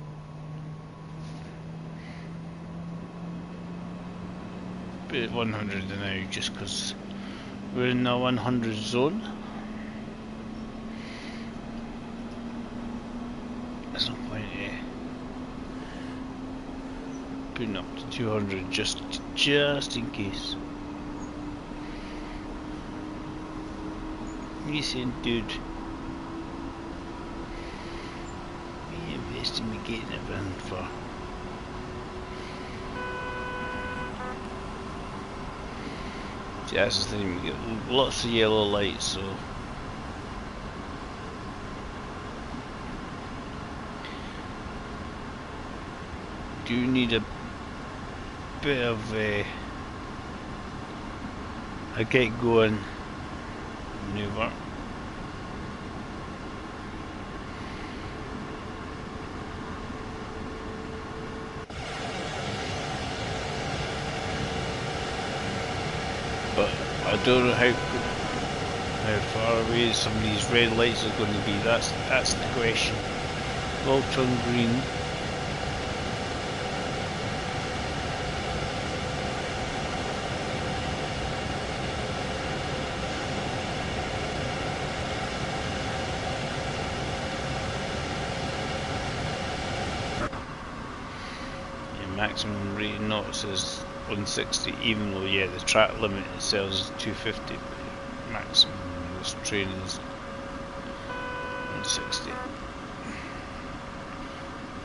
Bit 100 now just because we're in the 100 zone. There's no point putting up to 200 just in case. You saying, dude? Me investing me getting it in for. See, that's the thing. We get lots of yellow lights, so. Do need a bit of a get going maneuver. But I don't know how far away some of these red lights are going to be. That's the question. All turn green. Maximum rate of knots is 160, even though yeah the track limit itself is 250, but maximum on this train is 160.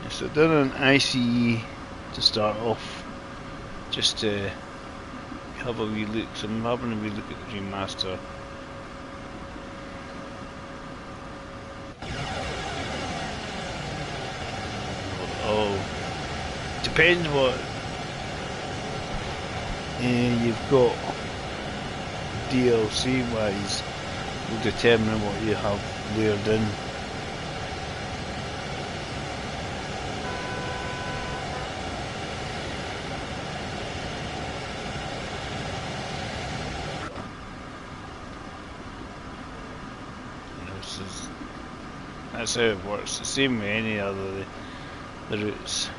Yeah, so done an ICE to start off, just to have a wee look. So I'm having a wee look at the remaster. Oh. Depends what you've got DLC wise will determine what you have layered in. That's how it works. The same way any other the routes.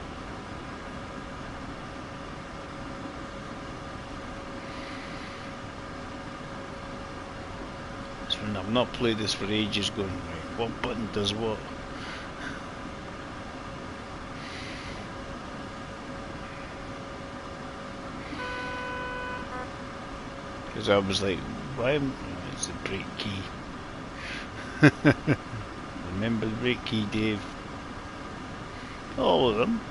I've not played this for ages, going right, what button does what? Because I was like, why? It's the brake key. Remember the brake key, Dave? All of them.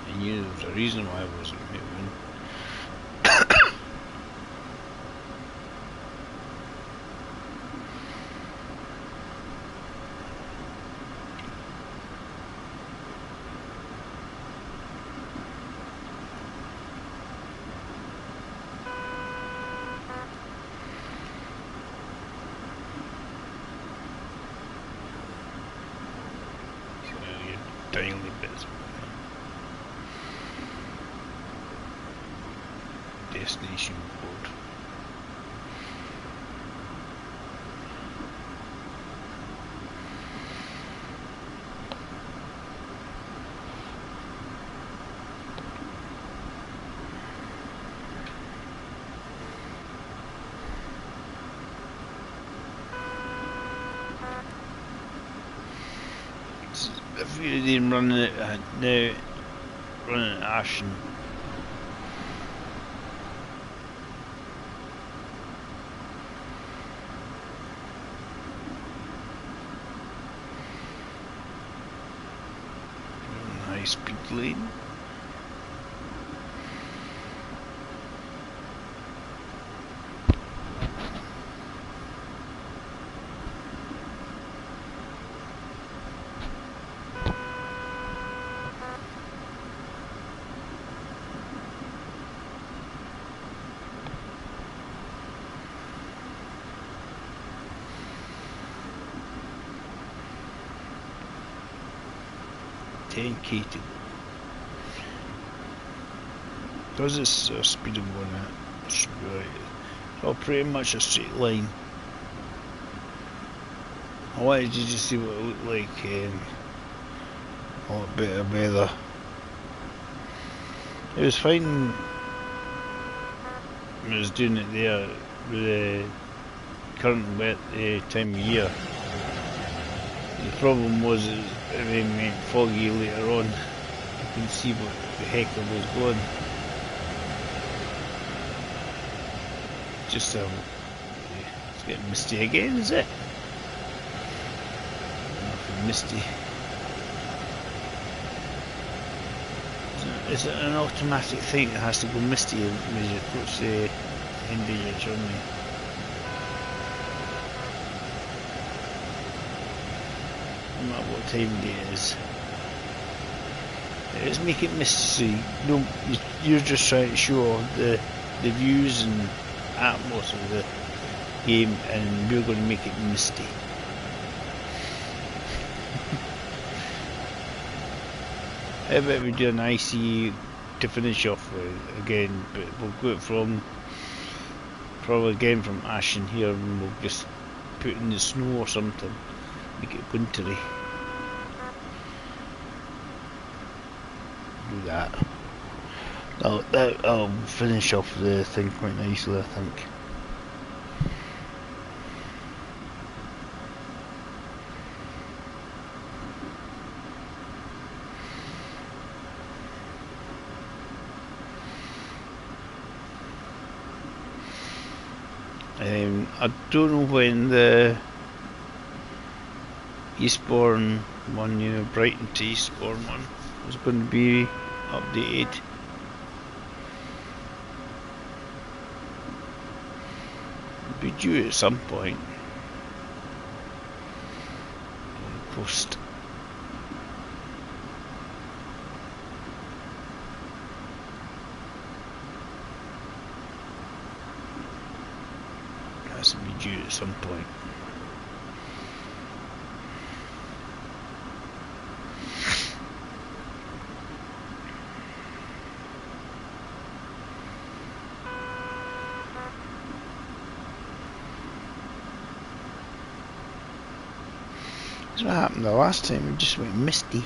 I knew there was a reason why I wasn't moving. destination code. If you didn't run it now, running at Ashen. High speed lane. Dedicated. Because it's a speed of 1 it should be right. It's all pretty much a straight line. I wanted you to see what it looked like a lot better weather. It was fine when I was doing it there with the current wet time of year. The problem was it went foggy later on. You couldn't see what the heck it was going. Just it's getting misty again, is it? Nothing misty. Is it an automatic thing that has to go misty as you approach the end of your journey? No matter what time of day it is. It's make it misty, so you're just trying to show the views and atmosphere of the game, and we're going to make it misty. How about we do an icy to finish off with again, but we'll go it from probably again from Ashen here, and we'll just put in the snow or something, make it wintry. Do that. That'll finish off the thing quite nicely, I think. I don't know when the Eastbourne one, Brighton to Eastbourne one, is going to be updated. It'll be due at some point. Post. Has to be due at some point. That's what happened the last time, it just went misty.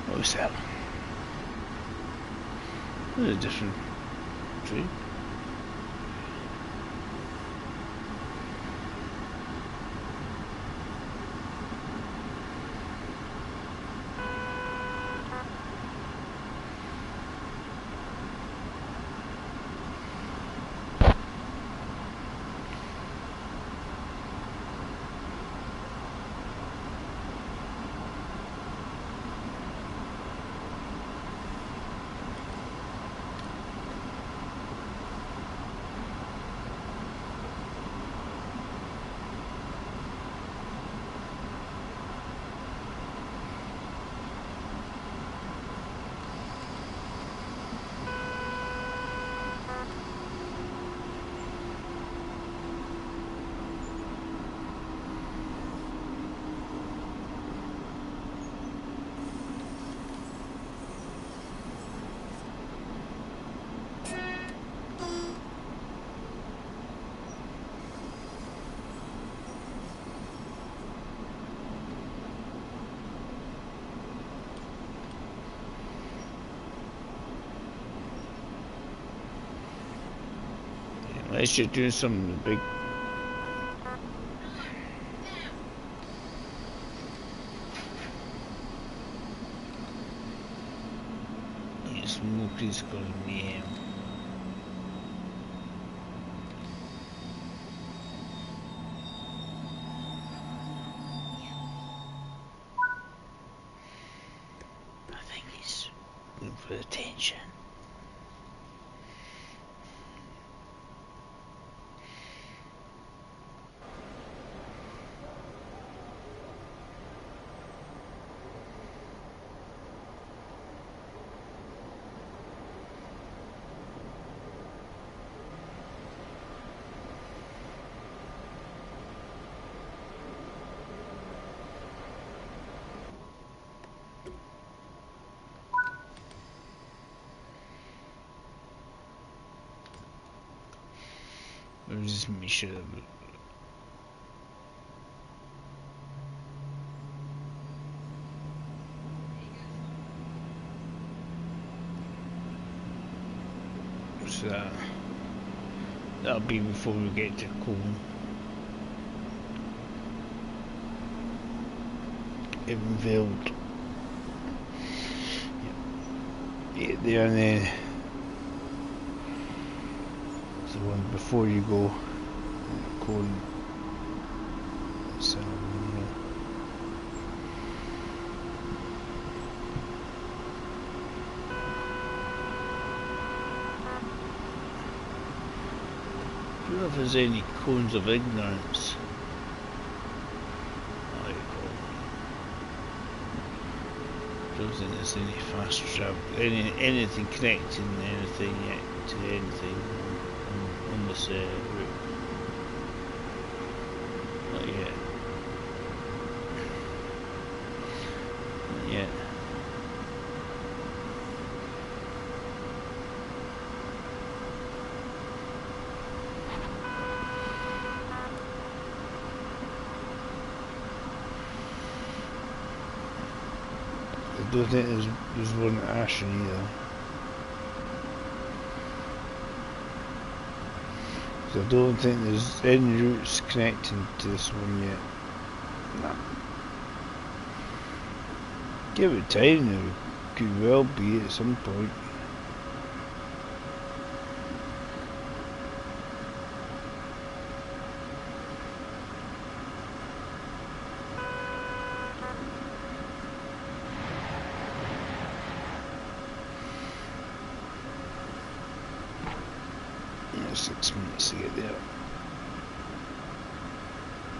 What was that? What a different tree. Unless you're doing something big. Smokey's calling me. I think he's looking for attention. Or just make sure that so that'll be before we get to Koln. Evenveld. Yeah, there and then. The one before you go, Koln. So, I don't know if there's any cones of ignorance. I don't think there's any fast travel, anything connecting anything yet to anything on this route. Not yet. Not yet. I don't think there's one at Ashen either. So I don't think there's any routes connecting to this one yet. Nah. Give it time, there could well be at some point. Yeah, 6 minutes to get there.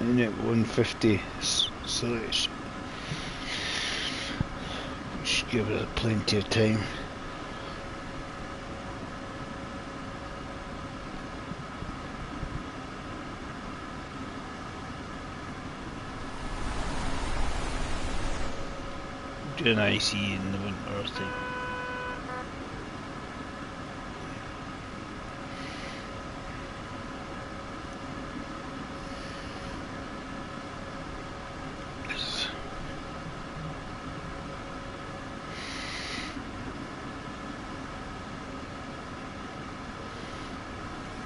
And at 150, so it should give it plenty of time. Do an IC in the winter thing.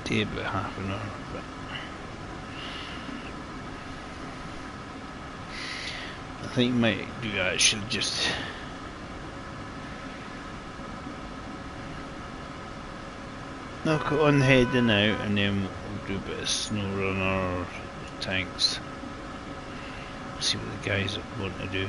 Take about half an hour, but I think might do actually just knock it on heading out, and then we'll do a bit of snow runner or tanks. See what the guys want to do.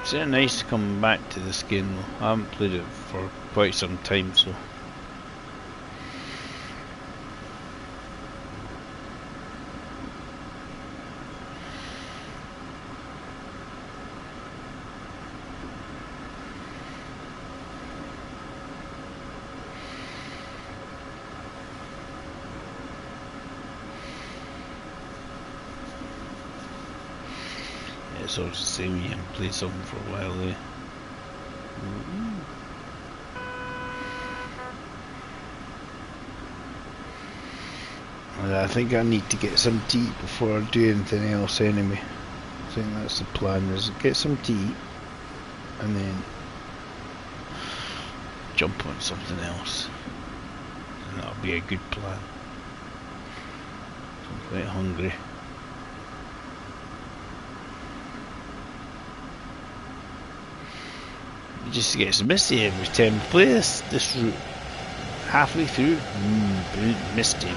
It's nice to come back to this game though. I haven't played it for quite some time, so It's all the same, you can play something for a while there. I think I need to get some tea before I do anything else anyway. I think that's the plan, is get some tea and then jump on something else. And that'll be a good plan. I'm quite hungry. It just gets misty every time we play this route. Halfway through, misty.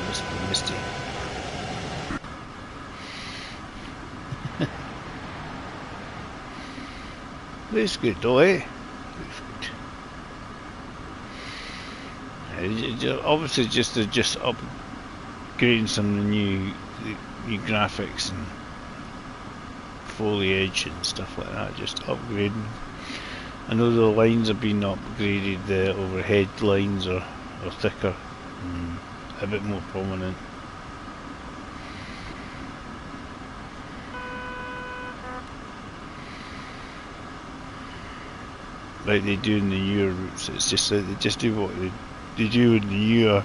But it's good though, eh? It's good. Obviously just upgrading some of the new graphics and foliage and stuff like that, just upgrading. I know the lines have been upgraded, the overhead lines are thicker, a bit more prominent. Like they do in the newer routes, it's just like they just do what they do in the newer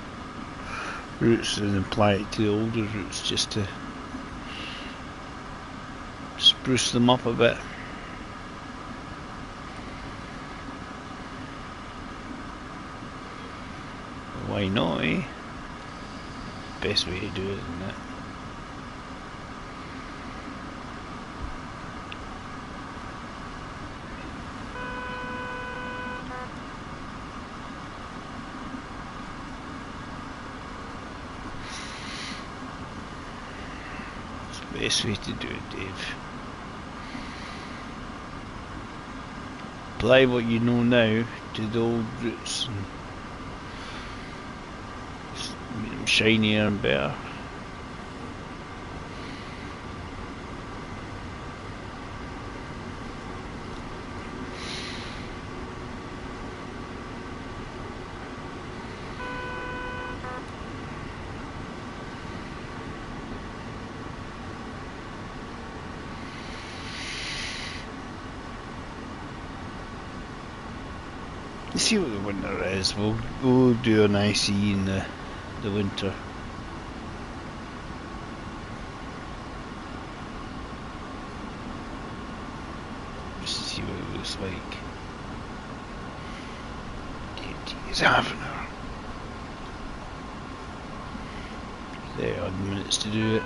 routes and apply it to the older routes just to spruce them up a bit. Why not, eh? Best way to do it, isn't it? It's the best way to do it, Dave. Apply what you know now to the old routes and make them shinier and better. Let's see what the winter is. We'll do an IC in the winter. Just to see what it looks like. It's half an hour. 30 odd minutes to do it.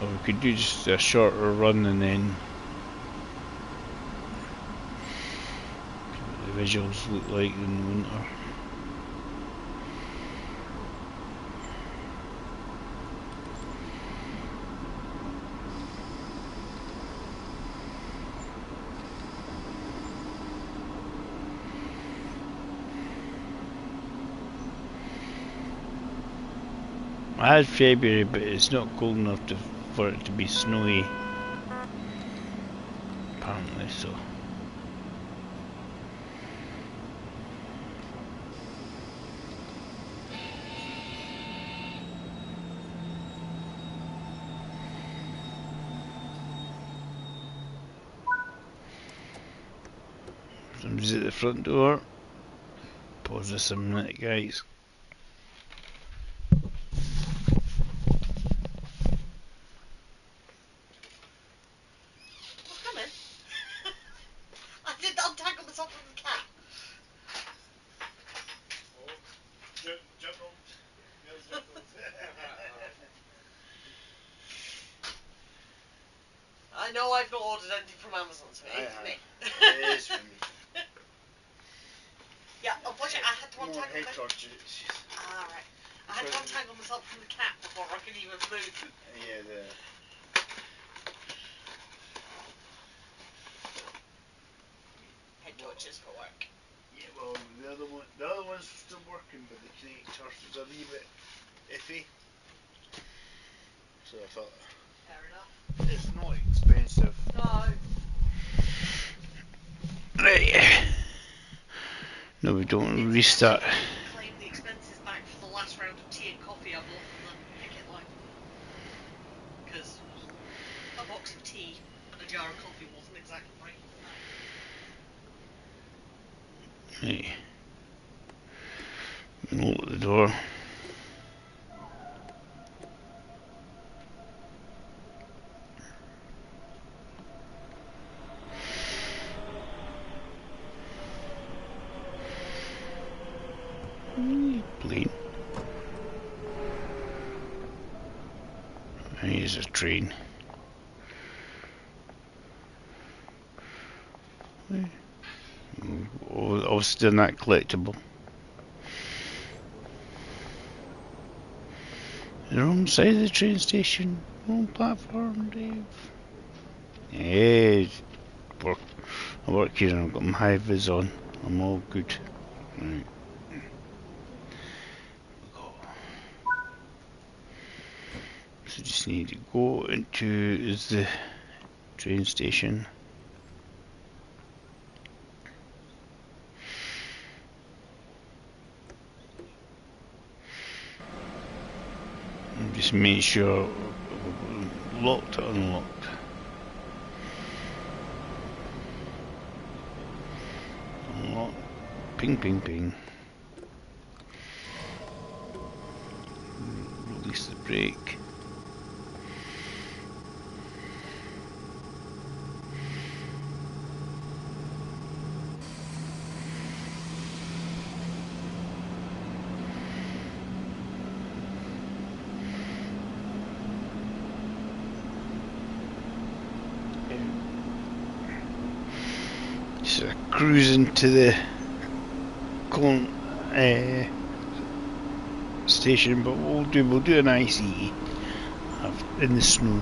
Or we could do just a shorter run and then the visuals look like in the winter. I had February, but it's not cold enough for it to be snowy, apparently, so. Somebody's at the front door. Pause this a minute, guys. I know I've not ordered anything from Amazon, so it is me. It is for me. Yeah, unfortunately I had to untangle head torches. Ah, right. I had to untangle myself from the cat before I could even move. Yeah, Head torches for work. yeah, well, the other one's still working, but the connectors is a wee bit iffy. So I thought, Fair enough. it's not expensive. No. Right. No, we don't want to restart. Claim the expenses back for the last round of tea and coffee I bought from the picket line. Because a box of tea and a jar of coffee wasn't exactly right. Right. Lock the door. Plane. And here's a train. Obviously done that collectible. The wrong side of the train station. Wrong platform, Dave. Yeah, I work here and I've got my high vis on. I'm all good. Right. So just need to go into is the train station. And just make sure locked or unlocked. Unlock. Ping ping ping. Release the brake. Just cruising to the Koln station, but we'll do an ICE in the snow.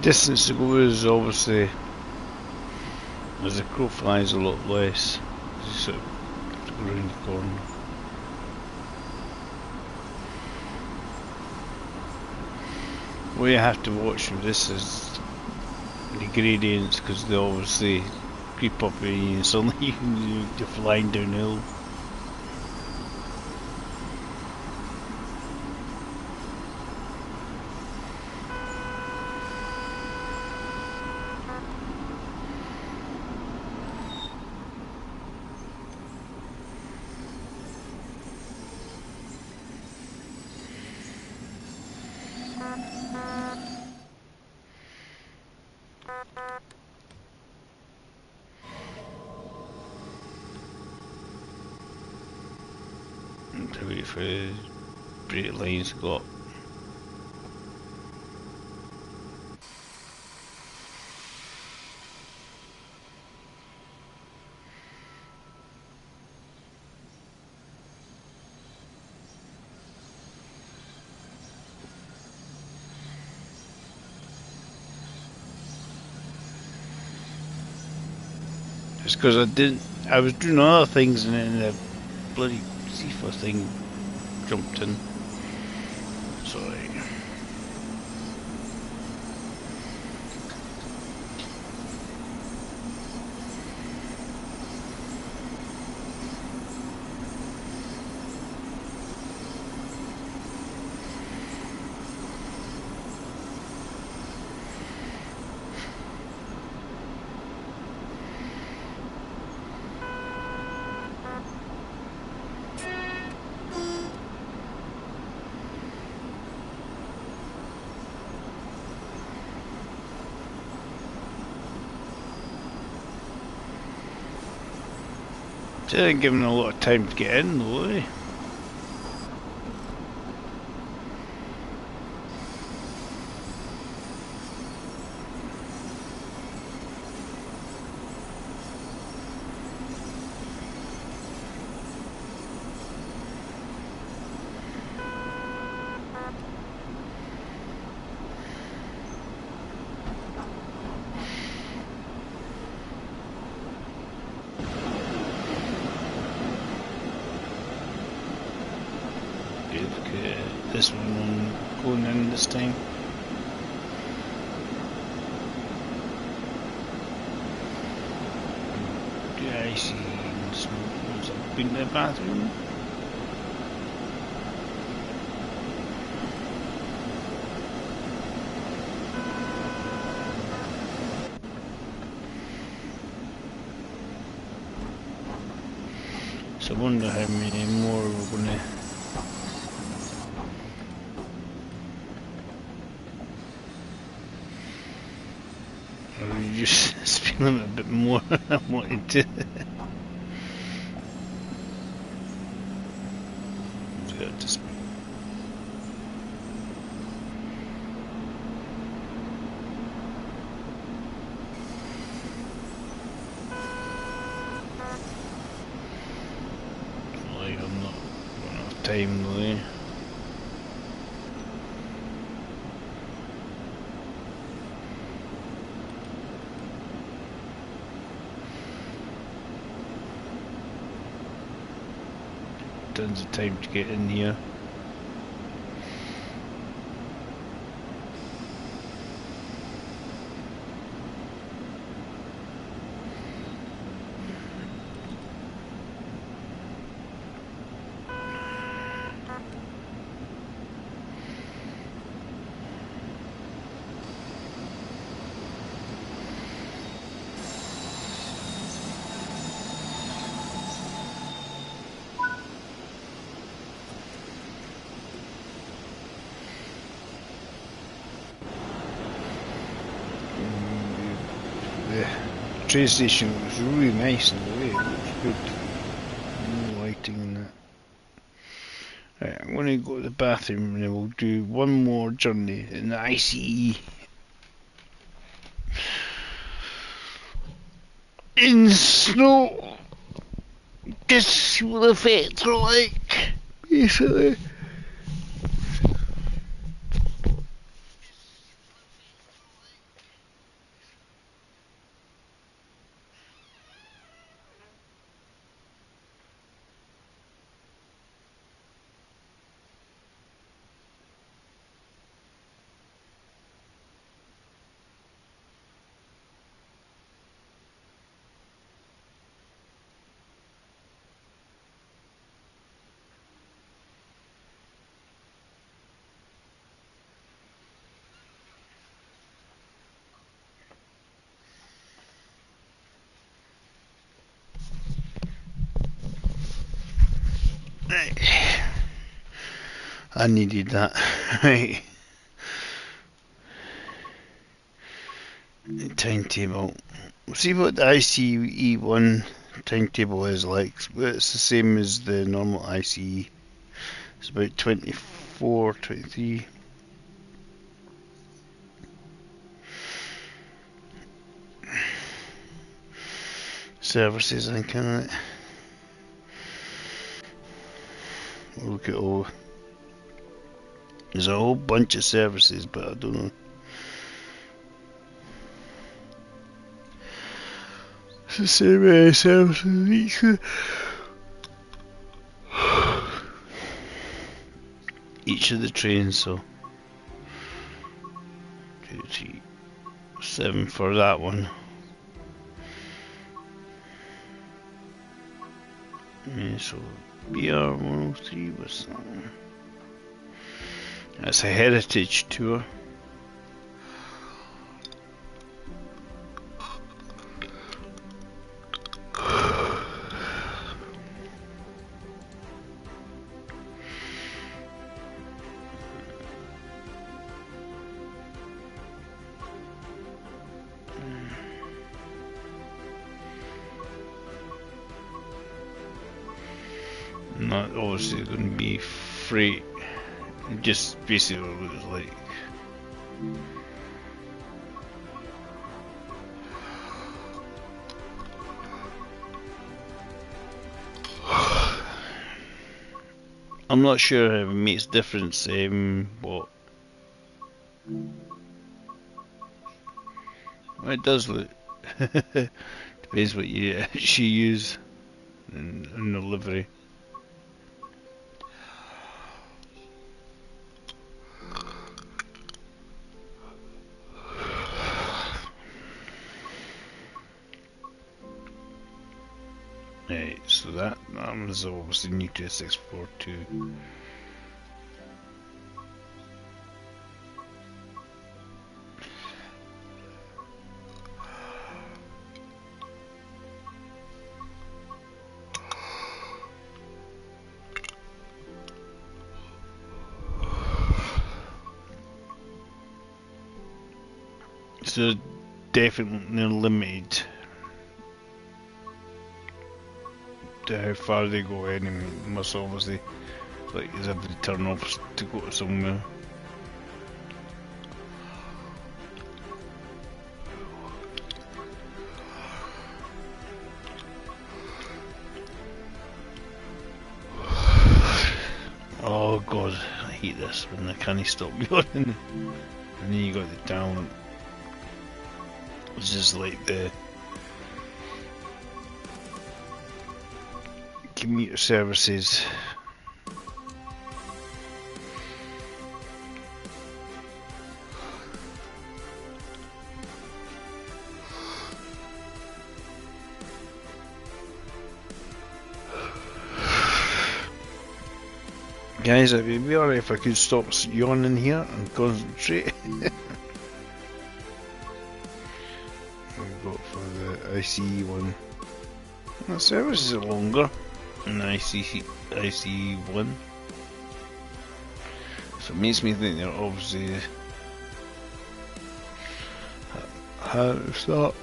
Distance to go is obviously, as the crow flies, a lot less. Just sort of go around the corner. What you have to watch with this is the gradients, because they obviously creep up and you suddenly you're flying downhill. To wait for the brake lines to go up. It's because I was doing other things and then the bloody C4 thing jumped in. Sorry. Didn't give him a lot of time to get in though, eh? this one on going in this time. Yeah, I see. I've been to the bathroom. So I wonder how many more we're gonna. Or you just speed limit a bit more. I wanted to. Just like I'm not going to have time though. Eh? Tons of time to get in here. The train station was really nice in the way, it looks good. No lighting and that. Right, I'm going to go to the bathroom and then we'll do one more journey in the ICE. In snow! Just see what the effects are like, basically. I needed that. Right. The timetable. We'll see what the ICE1 timetable is like. It's the same as the normal ICE. It's about 24, 23. Services, I think, isn't it? We'll look at all. There's a whole bunch of services, but I don't know. It's the same services each of the trains, so 2, 3, 7 for that one. Yeah, so BR103 was that one. That's a heritage tour. Not obviously going to be freight. Just basically what it looks like. I'm not sure if it makes a difference. What? Well, it does look. Depends what you actually use in the livery. That was obviously new to 642. So definitely limited to how far they go anyway. They must obviously, like, as if they turn off to go to somewhere. Oh god, I hate this when I can't stop yawning. And then you got the down, which is like the commuter services. Guys, it would be alright if I could stop yawning here and concentrate. We've got for the ICE one. The services are longer than the ICE one. So it makes me think they're obviously how to start.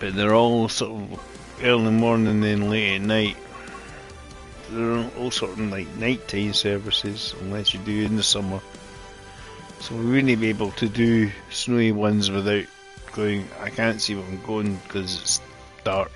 But they're all sort of early morning and then late at night. They're all sort of like nighttime services, unless you do in the summer. So we wouldn't be able to do snowy ones without going, I can't see where I'm going because it's dark.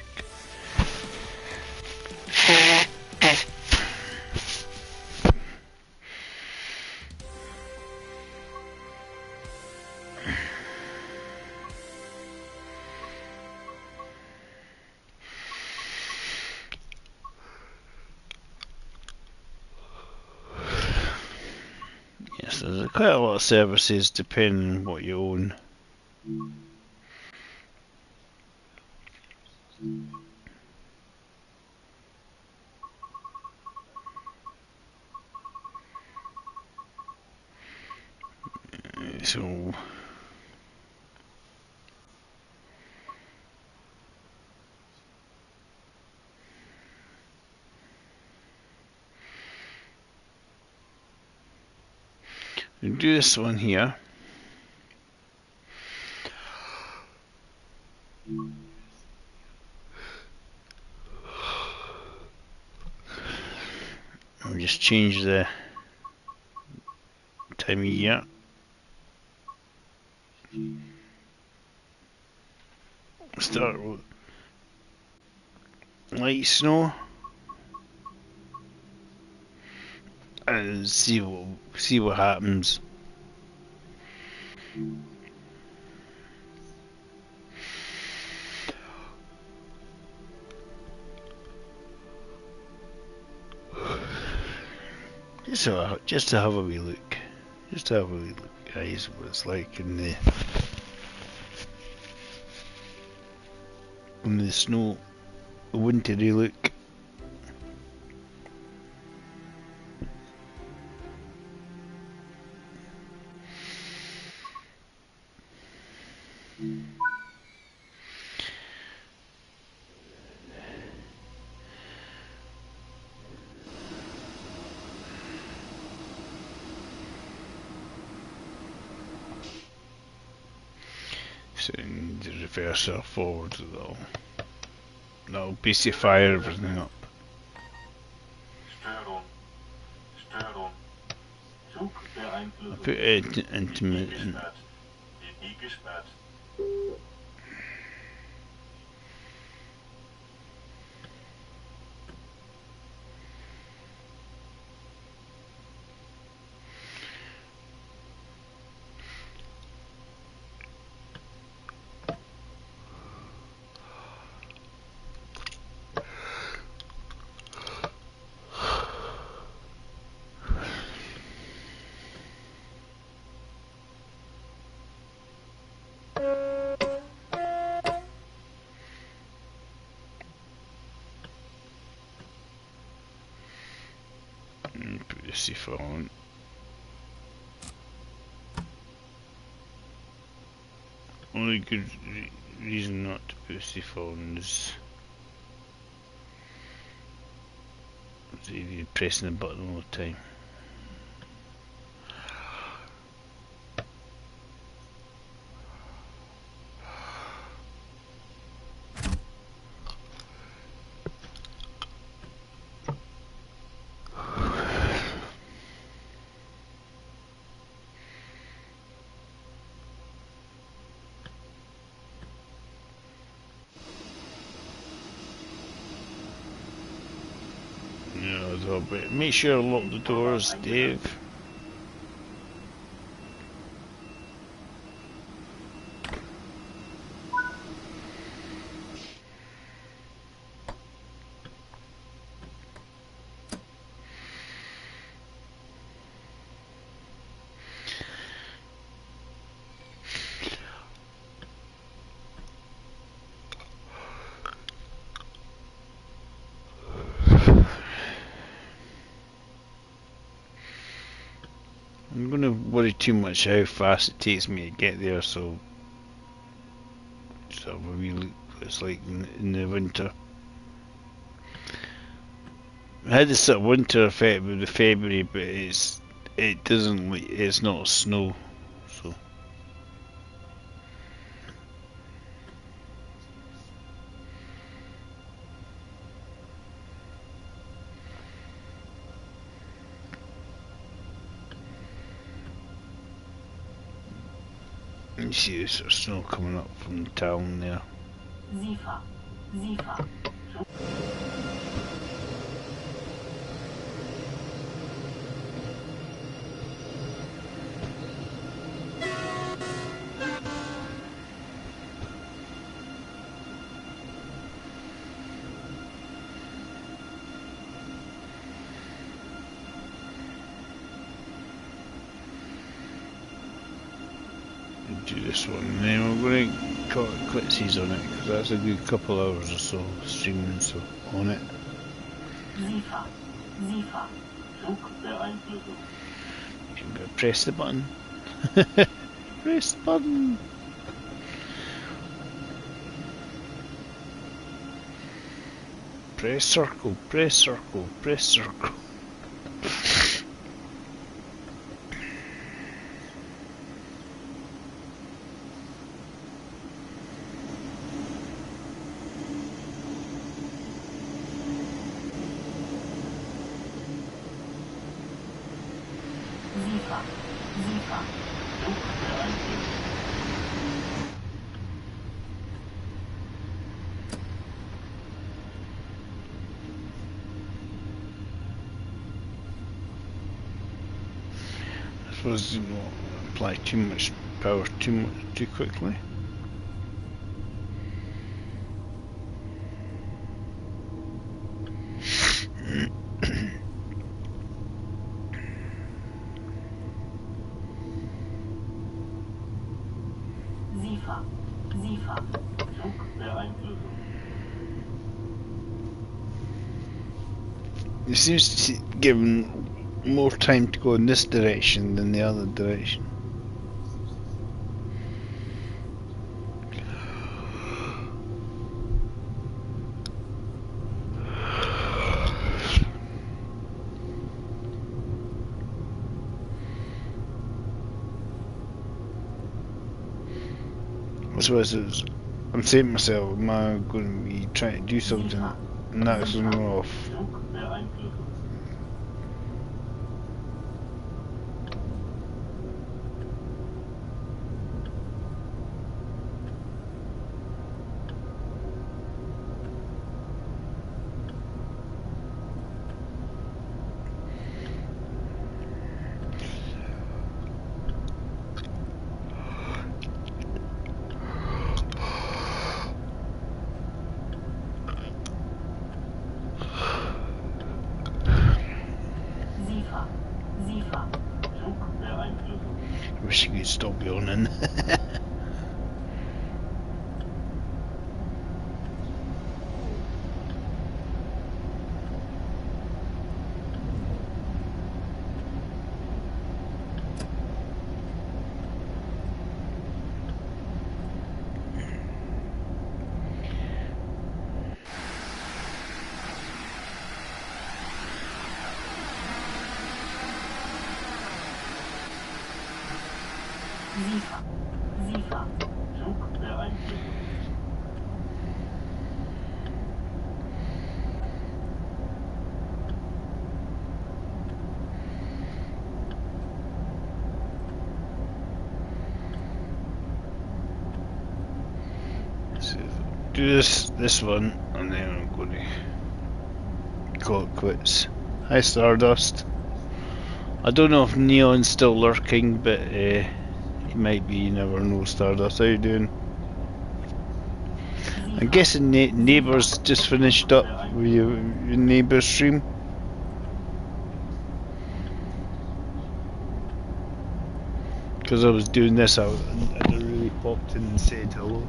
Yes, there's quite a lot of services depending on what you own. So we'll do this one here. I'll just change the time of year. Start with light snow and see what happens. Just to have a wee look. Just to have a wee look, guys, what it's like in the snow, the wintry look. So you need to reverse or forward though. That'll basically fire everything up. Steuerung. Steuerung. Zug I beeinflussen. put it into me. Gesperrt. DB gesperrt. pussy phone. Only good reason not to pussy phone is you're pressing the button all the time. No, but make sure you lock the doors, Dave. I'm going to worry too much how fast it takes me to get there, so have a wee look what it's like in the winter. I had this sort of winter effect with the February, but it doesn't, it's not snow, so. You see this sort of snow coming up from the town there. Do this one, and then we're going to call it quitsies on it, because that's a good couple hours or so streaming so on it. You've got to press the button. Press the button. Press circle, press circle, press circle. I suppose you not apply too much power too quickly. It seems to give more time to go in this direction than the other direction. I suppose I'm saying to myself, am I going to be trying to do something and that's going to go off? I wish you could stop yawning. Zug beeinflussen. So do this one, and then I'm going to call it quits. Hi Stardust. I don't know if Neon's still lurking, but he might be. You never know. Stardust, how you doing? I'm guessing Neighbours just finished up with your Neighbours stream. Because I was doing this, I really popped in and said hello.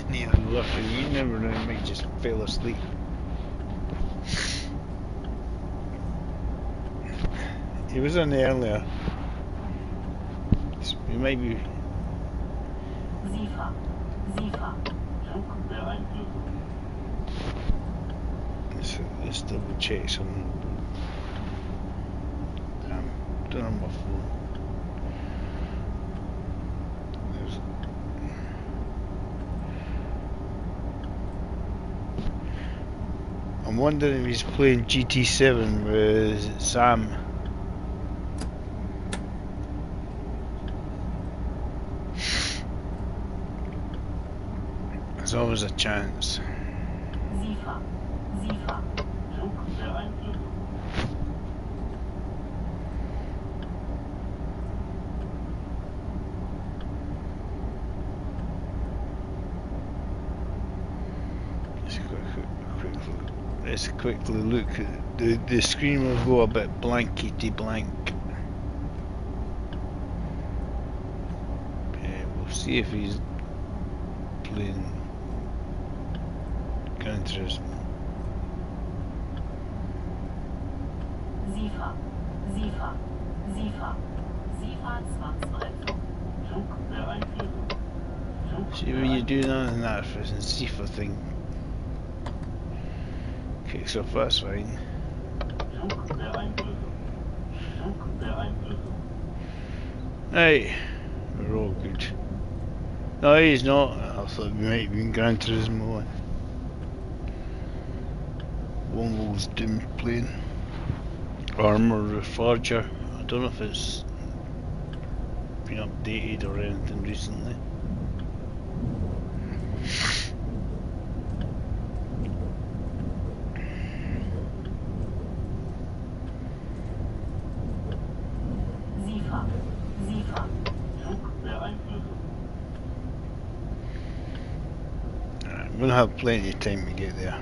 Neon lurking, you never know, he might just fell asleep. He was in earlier. He might be. Let's double check something. Don't have my phone. I'm wondering if he's playing GT7 with Sam. There's always a chance. Let's quickly look at the screen will go a bit blankety blank. We'll see if he's playing Gran Turismo. See when you do that in that for the Zifa thing. Kicks off, that's fine. Right, we're all good. No, he's not. I thought we might be in Gran Turismo. One was Doom playing. Armour Reforger. I don't know if it's been updated or anything recently. We'll have plenty of time to get there.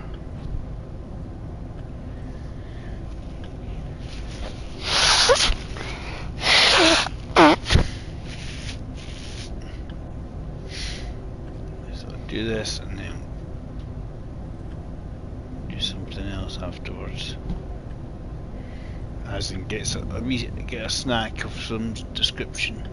So I'll do this and then do something else afterwards. As in get a snack of some description.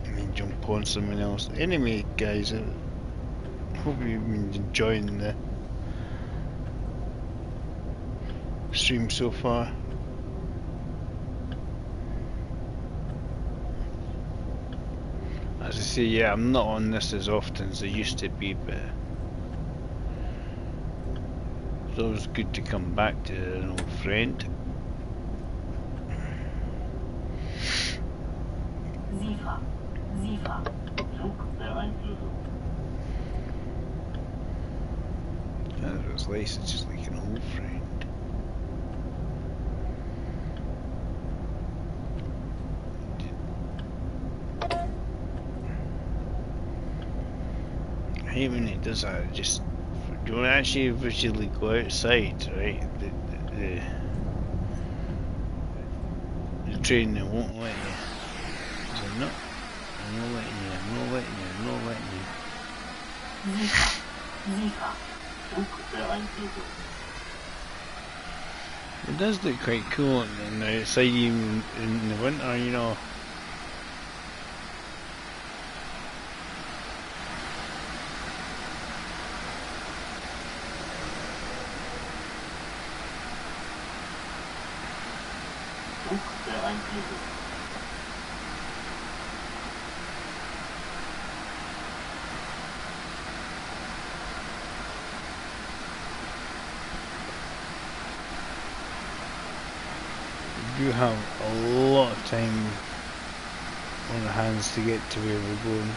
And then jump on someone else. Anyway, guys, I hope you've been enjoying the stream so far. As I say, yeah, I'm not on this as often as I used to be, but it's always good to come back to an old friend. That was nice, it's just like an old friend. I hate when it does that, just don't actually visually go outside, right? The train that won't let you. It's like, no, I'm not letting you, I'm not letting you, I'm not letting you. It does look quite cool on the outside even in the winter, you know. der Einflüsse. You have a lot of time on our hands to get to where we're going.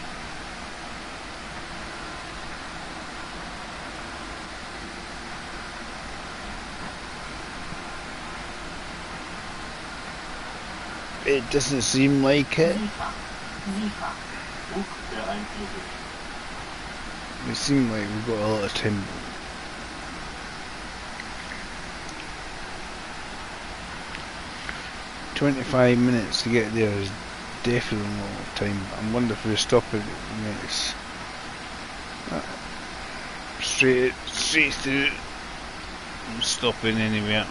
It doesn't seem like it. Druck der Einflüsse. It seems like we've got a lot of time. "25 minutes to get there is definitely a lot of time. I wonder if we're stopping next. Straight through. I'm stopping anywhere.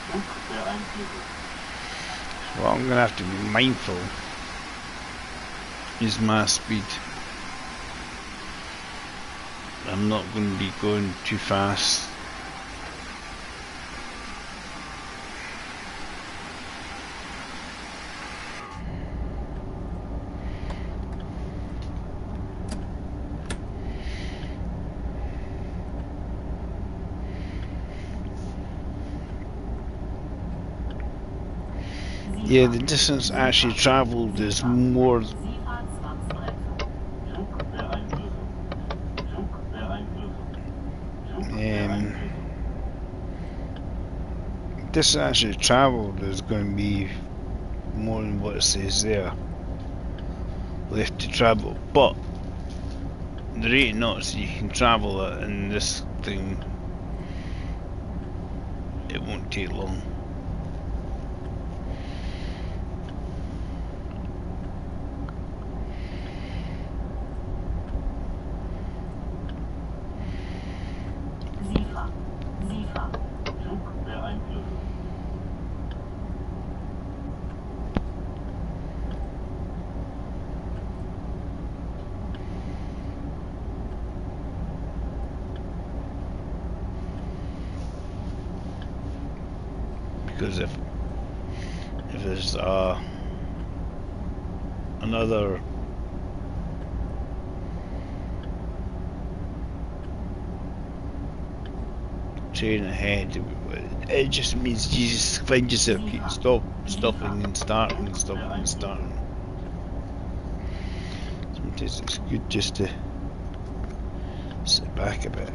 Druck der Einflüsse. Well, I'm gonna have to be mindful. Is my speed. I'm not going to be going too fast. Yeah, the distance actually travelled is more. Distance actually travelled is going to be more than what it says there. Left to travel, but the rate of knots you can travel at in this thing, it won't take long. Because if there's another train ahead, it just means you just find yourself keep stopping and starting and stopping and starting. Sometimes it's good just to sit back a bit.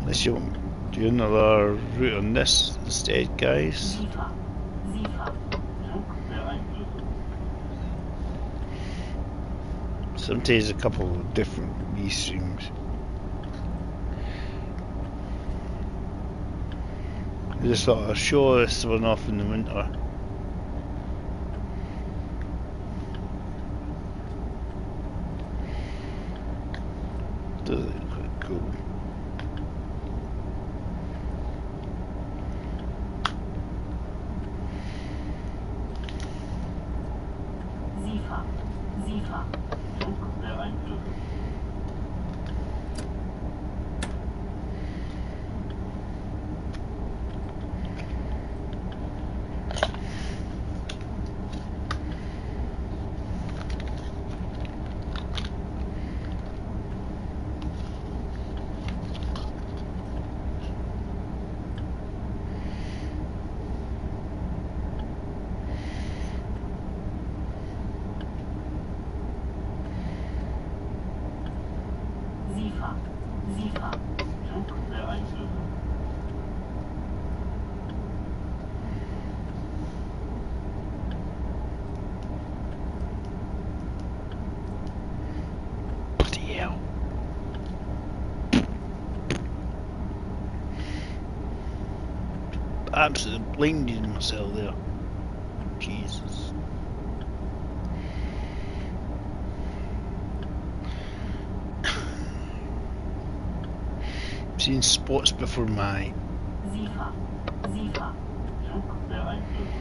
Unless you want to do another route on this instead, guys. Sometimes a couple of different V streams. I just thought I'd show this one off in the winter. Does it look quite cool? Druck der Einflüsse. Druck der Einflüsse. Bloody hell. Absolutely blinded myself there. Jesus. Seen spots before my. Siefer. Siefer. Flugbeeinflussung.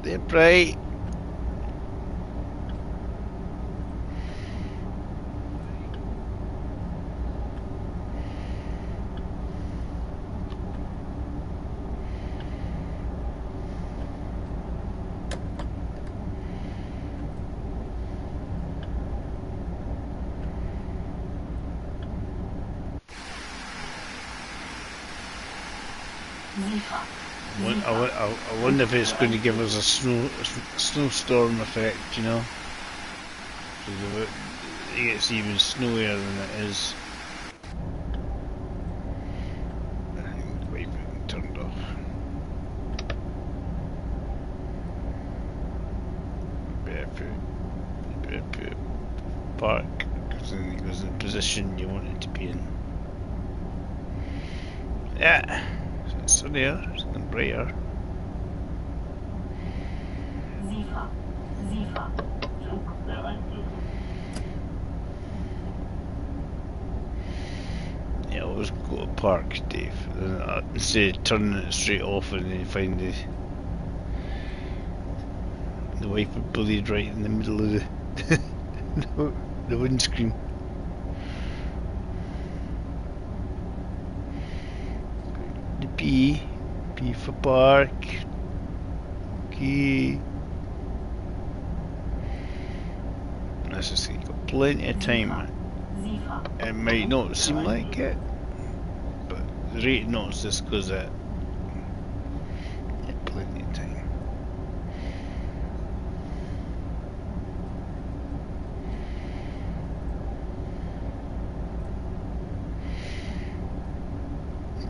They're bright. Siefer. I wonder if it's going to give us a snowstorm effect, you know? It gets even snowier than it is. Wait, turned off. Better put park, because then it goes in the position you want it to be in. Yeah, it's sunnier, it's getting brighter. Siefer. Siefer. Flugbeeinflussung. Yeah, always go to park, Dave. Instead of turning it straight off and then you find the wiper bullied right in the middle of the windscreen. The P for park. Okay. Let's just see, got plenty of time. Siefer. It might not seem like it, but the rate notes this goes at plenty of time.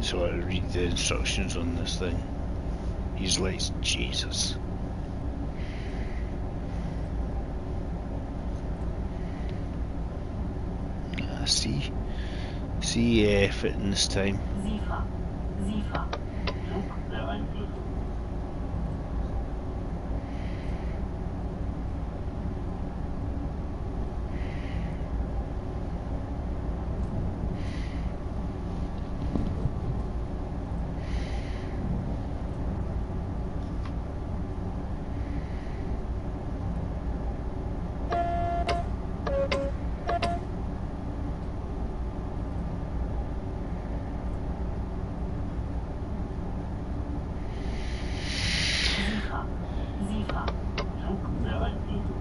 So I read the instructions on this thing. He's like, Jesus. See fitting this time. Siefer. Siefer. Flugbeeinflussung. Siefer. Flugbeeinflussung.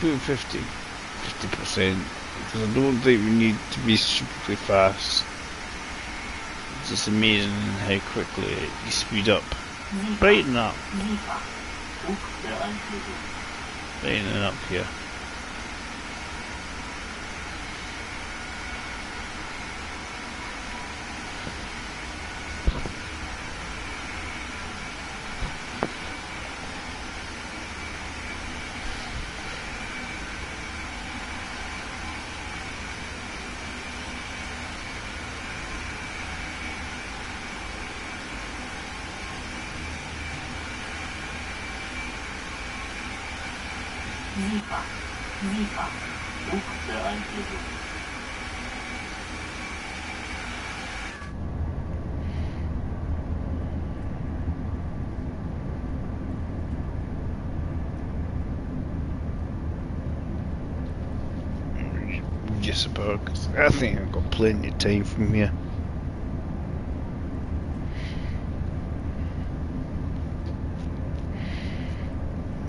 Put 50%, because I don't think we need to be super fast. It's just amazing how quickly you speed up. Brighten up. Siefer. Flugbeeinflussung. Brighten up here. Siefer. Siefer. Flugbeeinflussung. Just about, 'cause I think I've got plenty of time from here.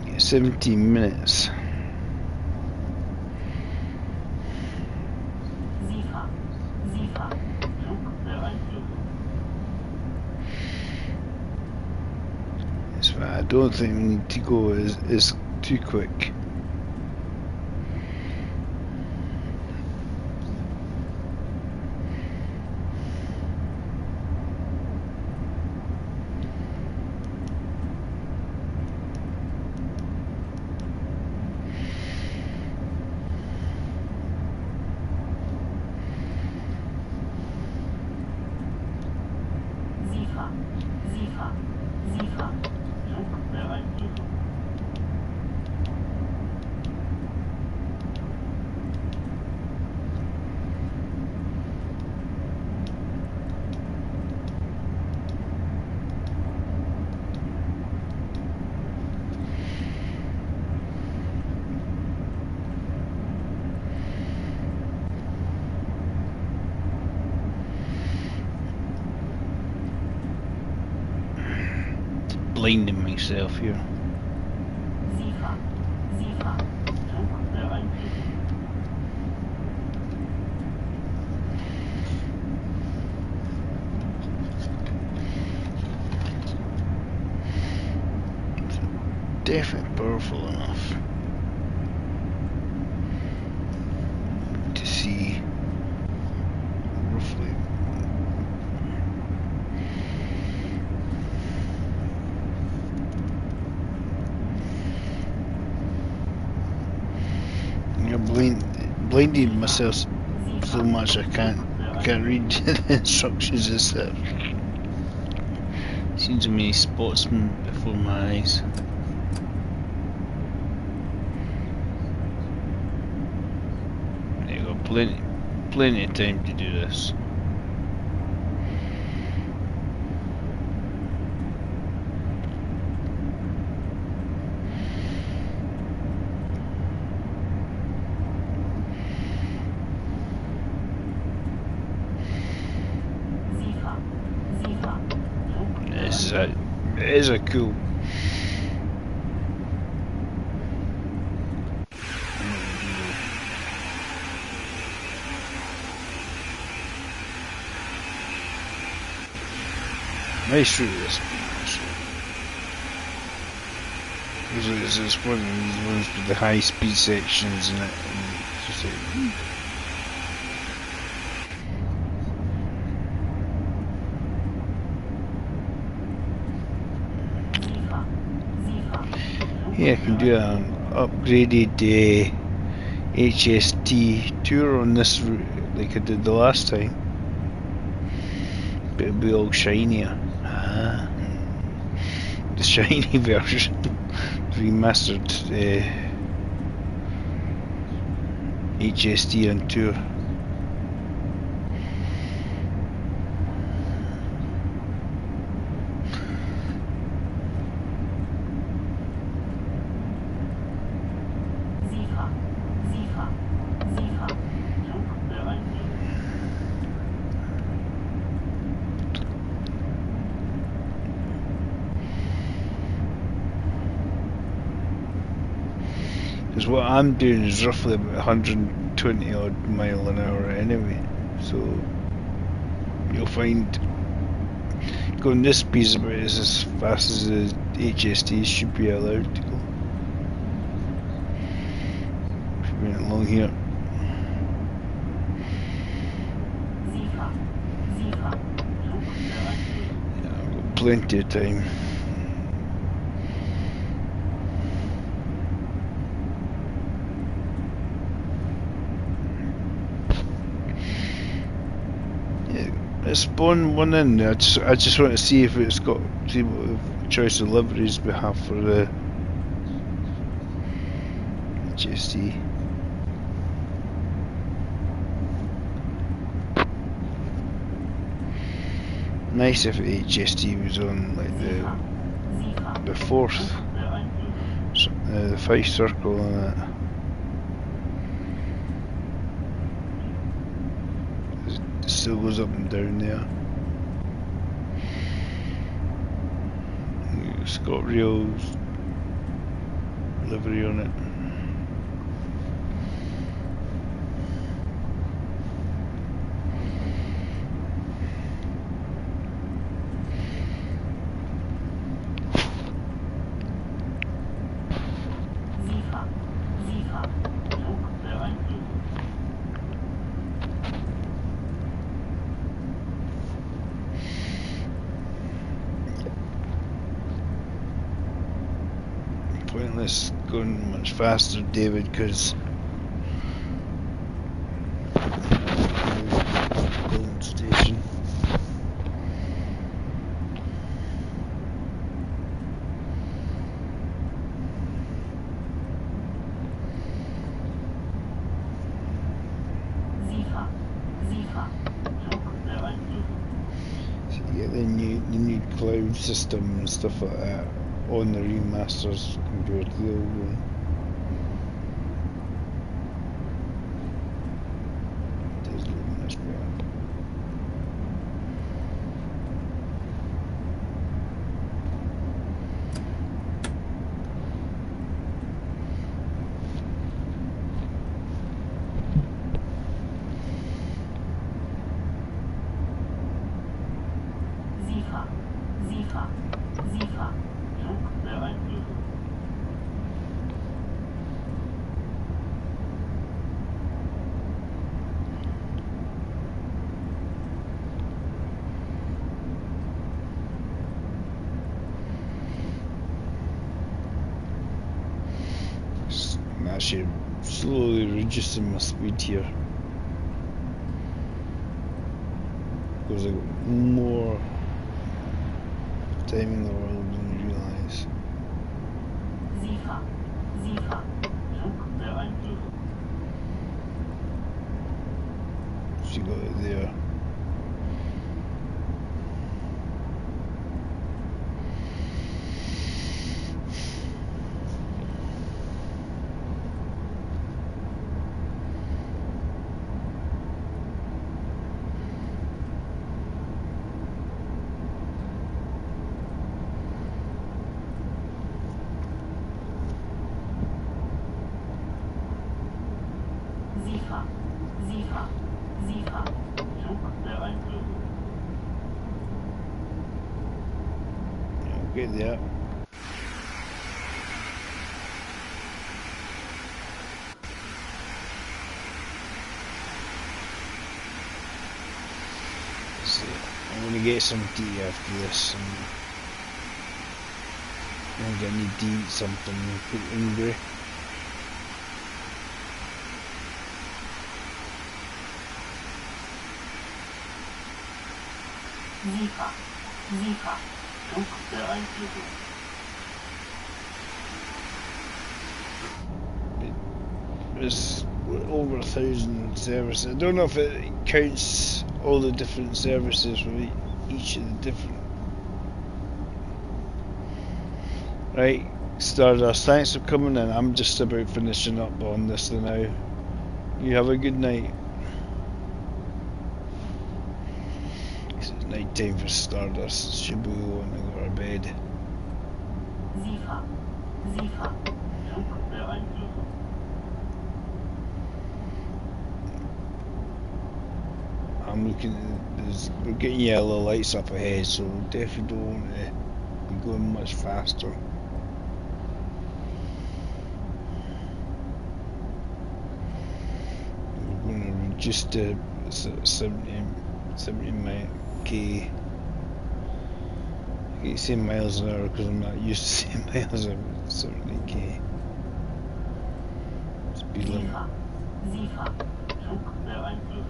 Yeah, 17 minutes. Siefer. Siefer. Flugbeeinflussung. That's why I don't think we need to go is too quick. SIFA, SIFA, SIFA, Flugbereinlegung. Blinding myself here. SIFA, SIFA, Flugbereinlegung. Definitely powerful enough to see roughly. You're blinding myself so much I can't read the instructions itself. Seen so many spots before my eyes. You got plenty of time to do this. SIFA, SIFA, It is a cool. Nice route this one, actually. It's one of these ones with the high speed sections in it, and it's just like, SIFA, SIFA, yeah, I can do an upgraded HST tour on this route like I did the last time. But it'll be all shinier. Ah, the shiny version. Remastered HST on tour. SIFA, SIFA, SIFA, Flugbereinlegung. Because what I'm doing is roughly about 120 odd mile an hour anyway, so you'll find going this speed is about as fast as the HST should be allowed to go. If you went along here. SIFA, SIFA, Flugbereinlegung. Yeah, I've got plenty of time. Let's spawn one in. I just want to see if it's got, see what choice of liveries we have for the HST. Nice if the HST was on like the fourth, the 5 circle on it. It still goes up and down there. It's got real livery on it. Pointless going much faster, David, because Koln station. the new cloud system and stuff like that on the remasters compared to the old one. It does look much better. Sicher. Flugbeeinflussung. I'm actually slowly reducing my speed here because I got more time in the world than you realise. Sicher. Flugbeeinflussung. She got it there. Sicher. Flugbeeinflussung. Okay, there. So I'm gonna get some tea after this, and I'm gonna need to eat something. I'm pretty hungry. Sicher. Flugbeeinflussung. There's over 1,000 services. I don't know if it counts all the different services for each of the different. Right, Stardust, thanks for coming in. I'm just about finishing up on this now. You have a good night. It's night time for Stardust. Should be going to go to bed. Sicher. Flugbeeinflussung. I'm looking at we're getting yellow lights up ahead, so definitely don't want to be going much faster. We're going to reduce to 70 k. I keep saying miles an hour because I'm not used to saying miles an hour. 70 k. Speed limit. Sicher. Flugbeeinflussung.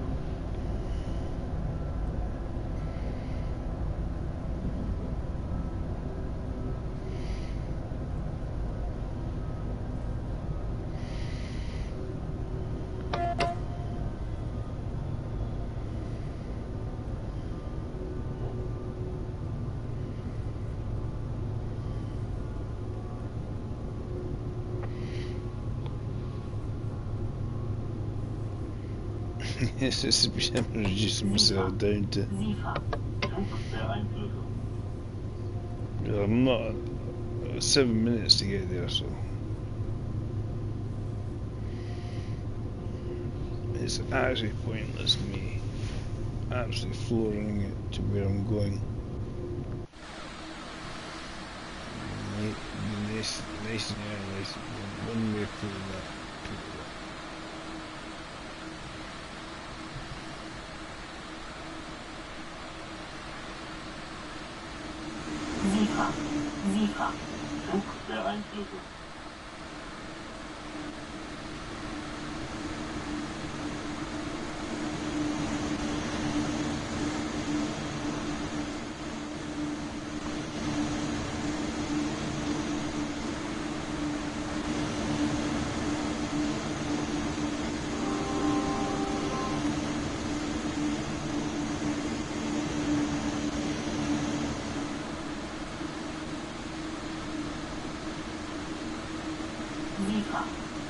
Yes, I'm reducing myself down to. Sicher. Flugbeeinflussung. I'm not 7 minutes to get there, so it's actually pointless me absolutely flooring it to where I'm going. Nice and early, one way through that. Sicher. Flugbeeinflussung.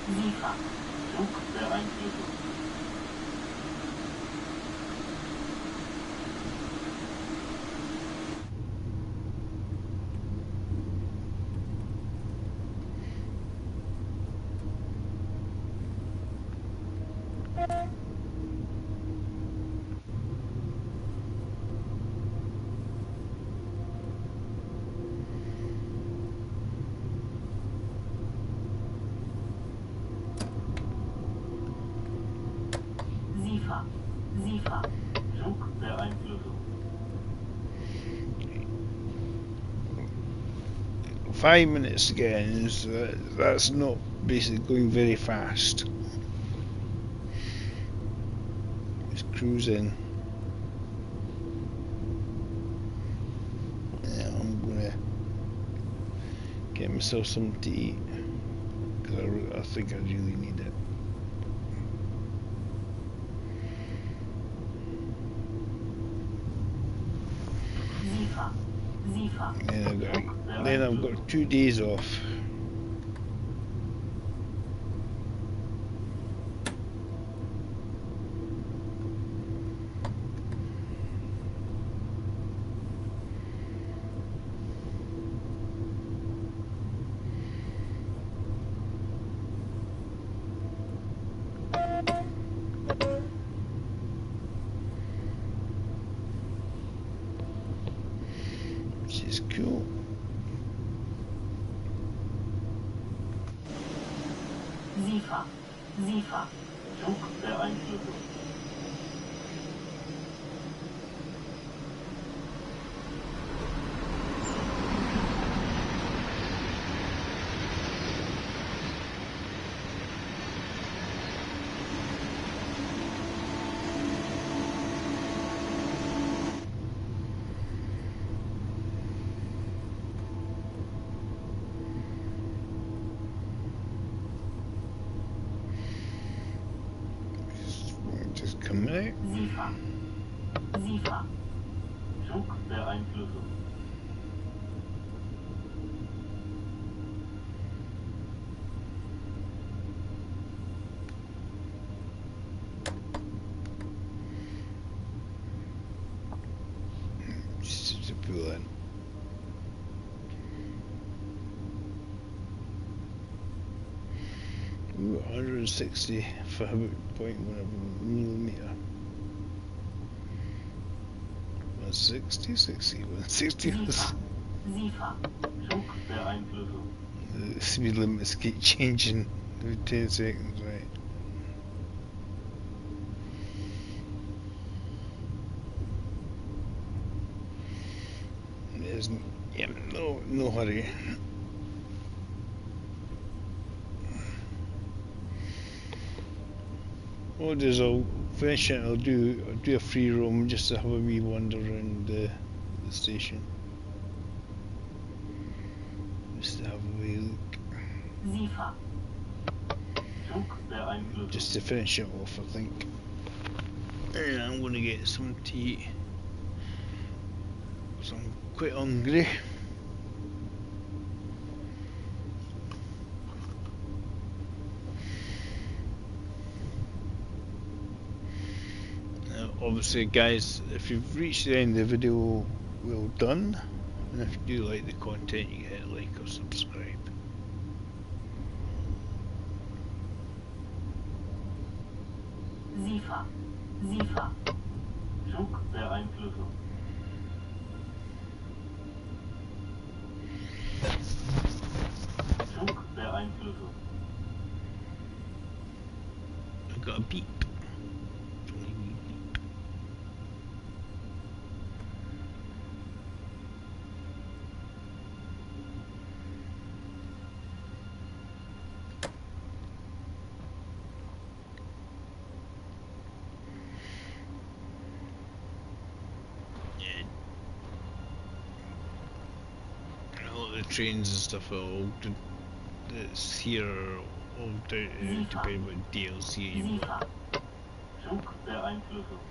SIFA. Flugbeeinflussung. SIFA. SIFA. Flugbeeinflussung. 5 minutes again, so that's not basically going very fast. Just cruising. Yeah, I'm gonna get myself something to eat, because I think I really need it. SIFA. SIFA. Then I've got 2 days off. Which is cool. SIFA. SIFA. Flugbeeinflussung. Just coming out. SIFA. SIFA. Flugbeeinflussung. Just to pull in. Ooh, 165.1 millimeter. 160, 60, 160. SIFA. SIFA. Flugbeeinflussung. The speed limits keep changing every 10 seconds, right? There's no hurry. What I'll finish it, I'll do a free roam just to have a wee wander around the station. Just to have a wee look. SIFA. Flugbeeinflussung. Just to finish it off, I think. And I'm gonna get some tea. So I'm quite hungry. Obviously, guys, if you've reached the end of the video, well done. And if you do like the content, you hit like or subscribe. SIFA. SIFA. Flugbeeinflussung. Flugbeeinflussung. I got a beep. Trains and stuff are all that's here are all down to depend what DLC you want. SIFA. Flugbeeinflussung.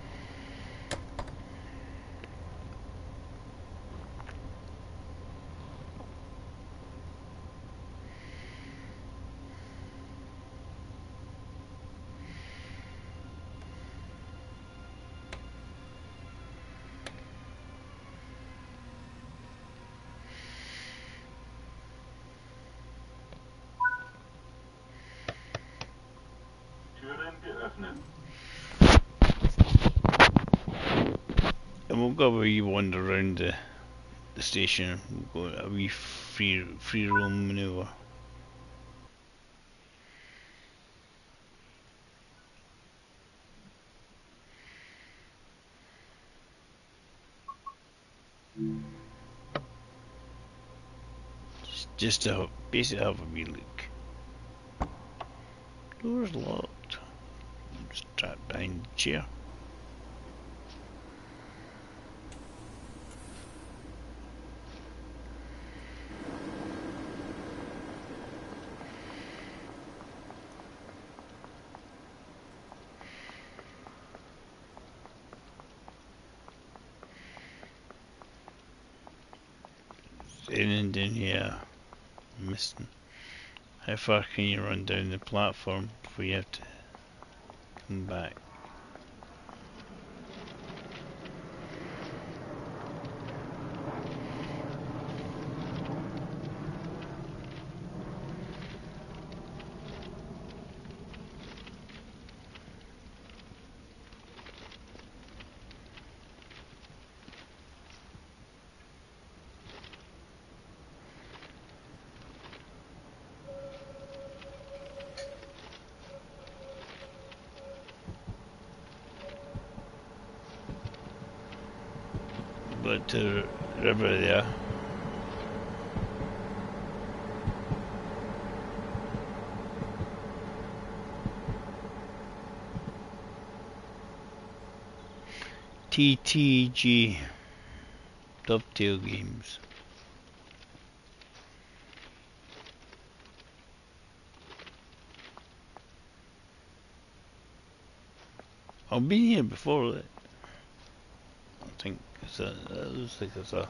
geöffnet. And we'll go a wee wander around the station. We'll go a wee free roam manoeuvre. Just to basically have a wee look. Door's locked. I'm just trapped behind the chair. Anything down here missing? How far can you run down the platform before you have to come back? But the river there. TTG Dovetail Games. I've been here before. I think that looks like it's a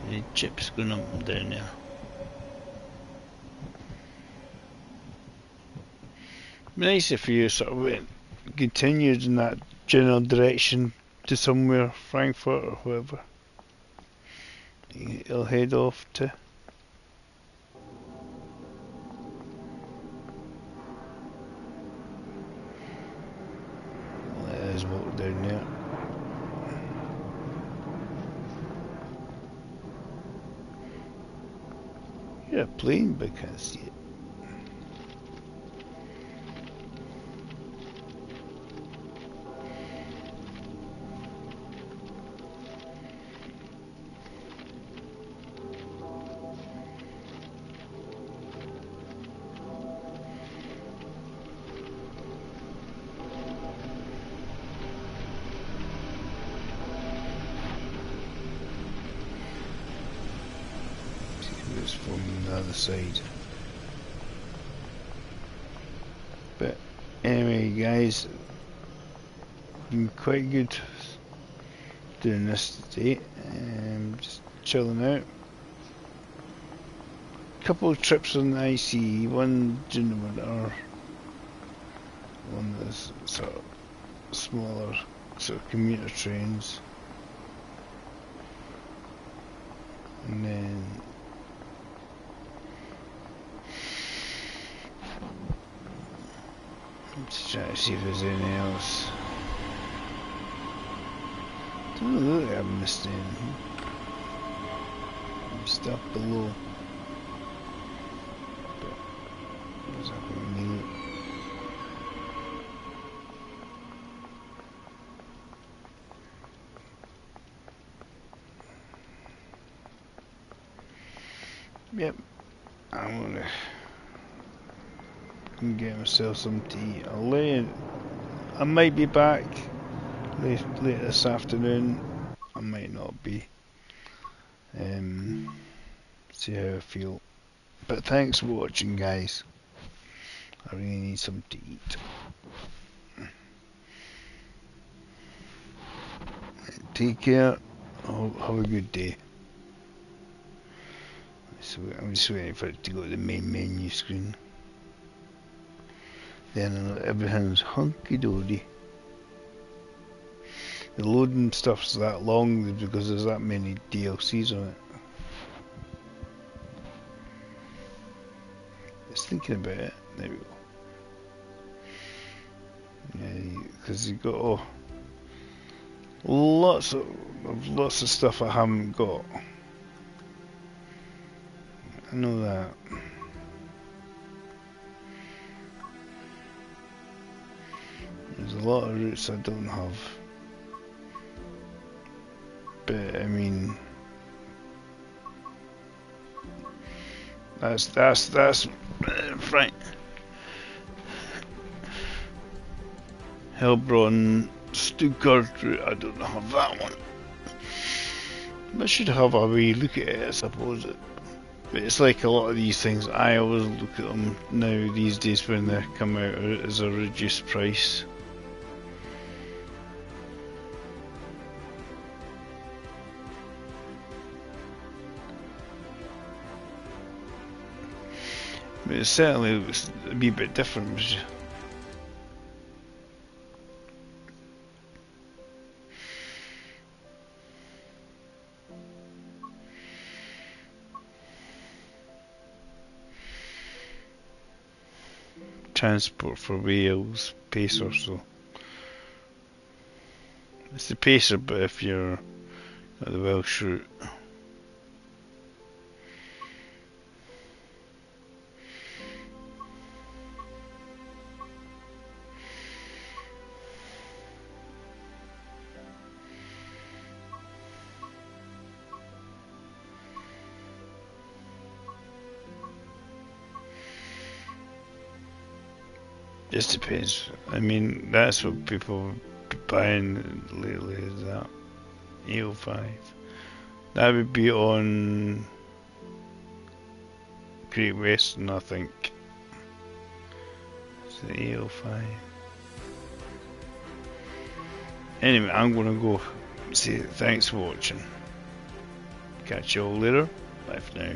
the chips going up and down there. Nice if you sort of went, continued in that general direction to somewhere, Frankfurt or wherever you'll head off to. Let's walk down there. You're a plane, but I can't see it. From the other side. But anyway, guys, been quite good doing this today. Just chilling out. Couple of trips on the IC, one during the winter, one that's sort of smaller sort of commuter trains, and then just trying to see if there's anything else. Don't look like I've missed anything. Stuff below. But what's happening with me? Yep, I'm gonna get myself some tea. I might be back later this afternoon. I might not be. See how I feel. But thanks for watching, guys. I really need something to eat. Take care. Have a good day. So I'm just waiting for it to go to the main menu screen. Then everything's hunky dory. the loading stuff's that long because there's that many DLCs on it. Just thinking about it. There we go. Yeah, because you got lots of stuff I haven't got. I know that. There's a lot of routes I don't have. But I mean, that's right. Helbron Stuttgart route, I don't have that one. I should have a wee look at it, I suppose. But it's like a lot of these things, I always look at them now these days when they come out as a reduced price. But it certainly looks a wee bit different. Transport for Wales, Pacer, so it's the Pacer, but if you're at the Welsh route. Just depends. I mean, that's what people be buying lately, is that 805. That would be on Great Western, I think. It's the 805. Anyway, I'm gonna go say thanks for watching. Catch you all later. Bye for now.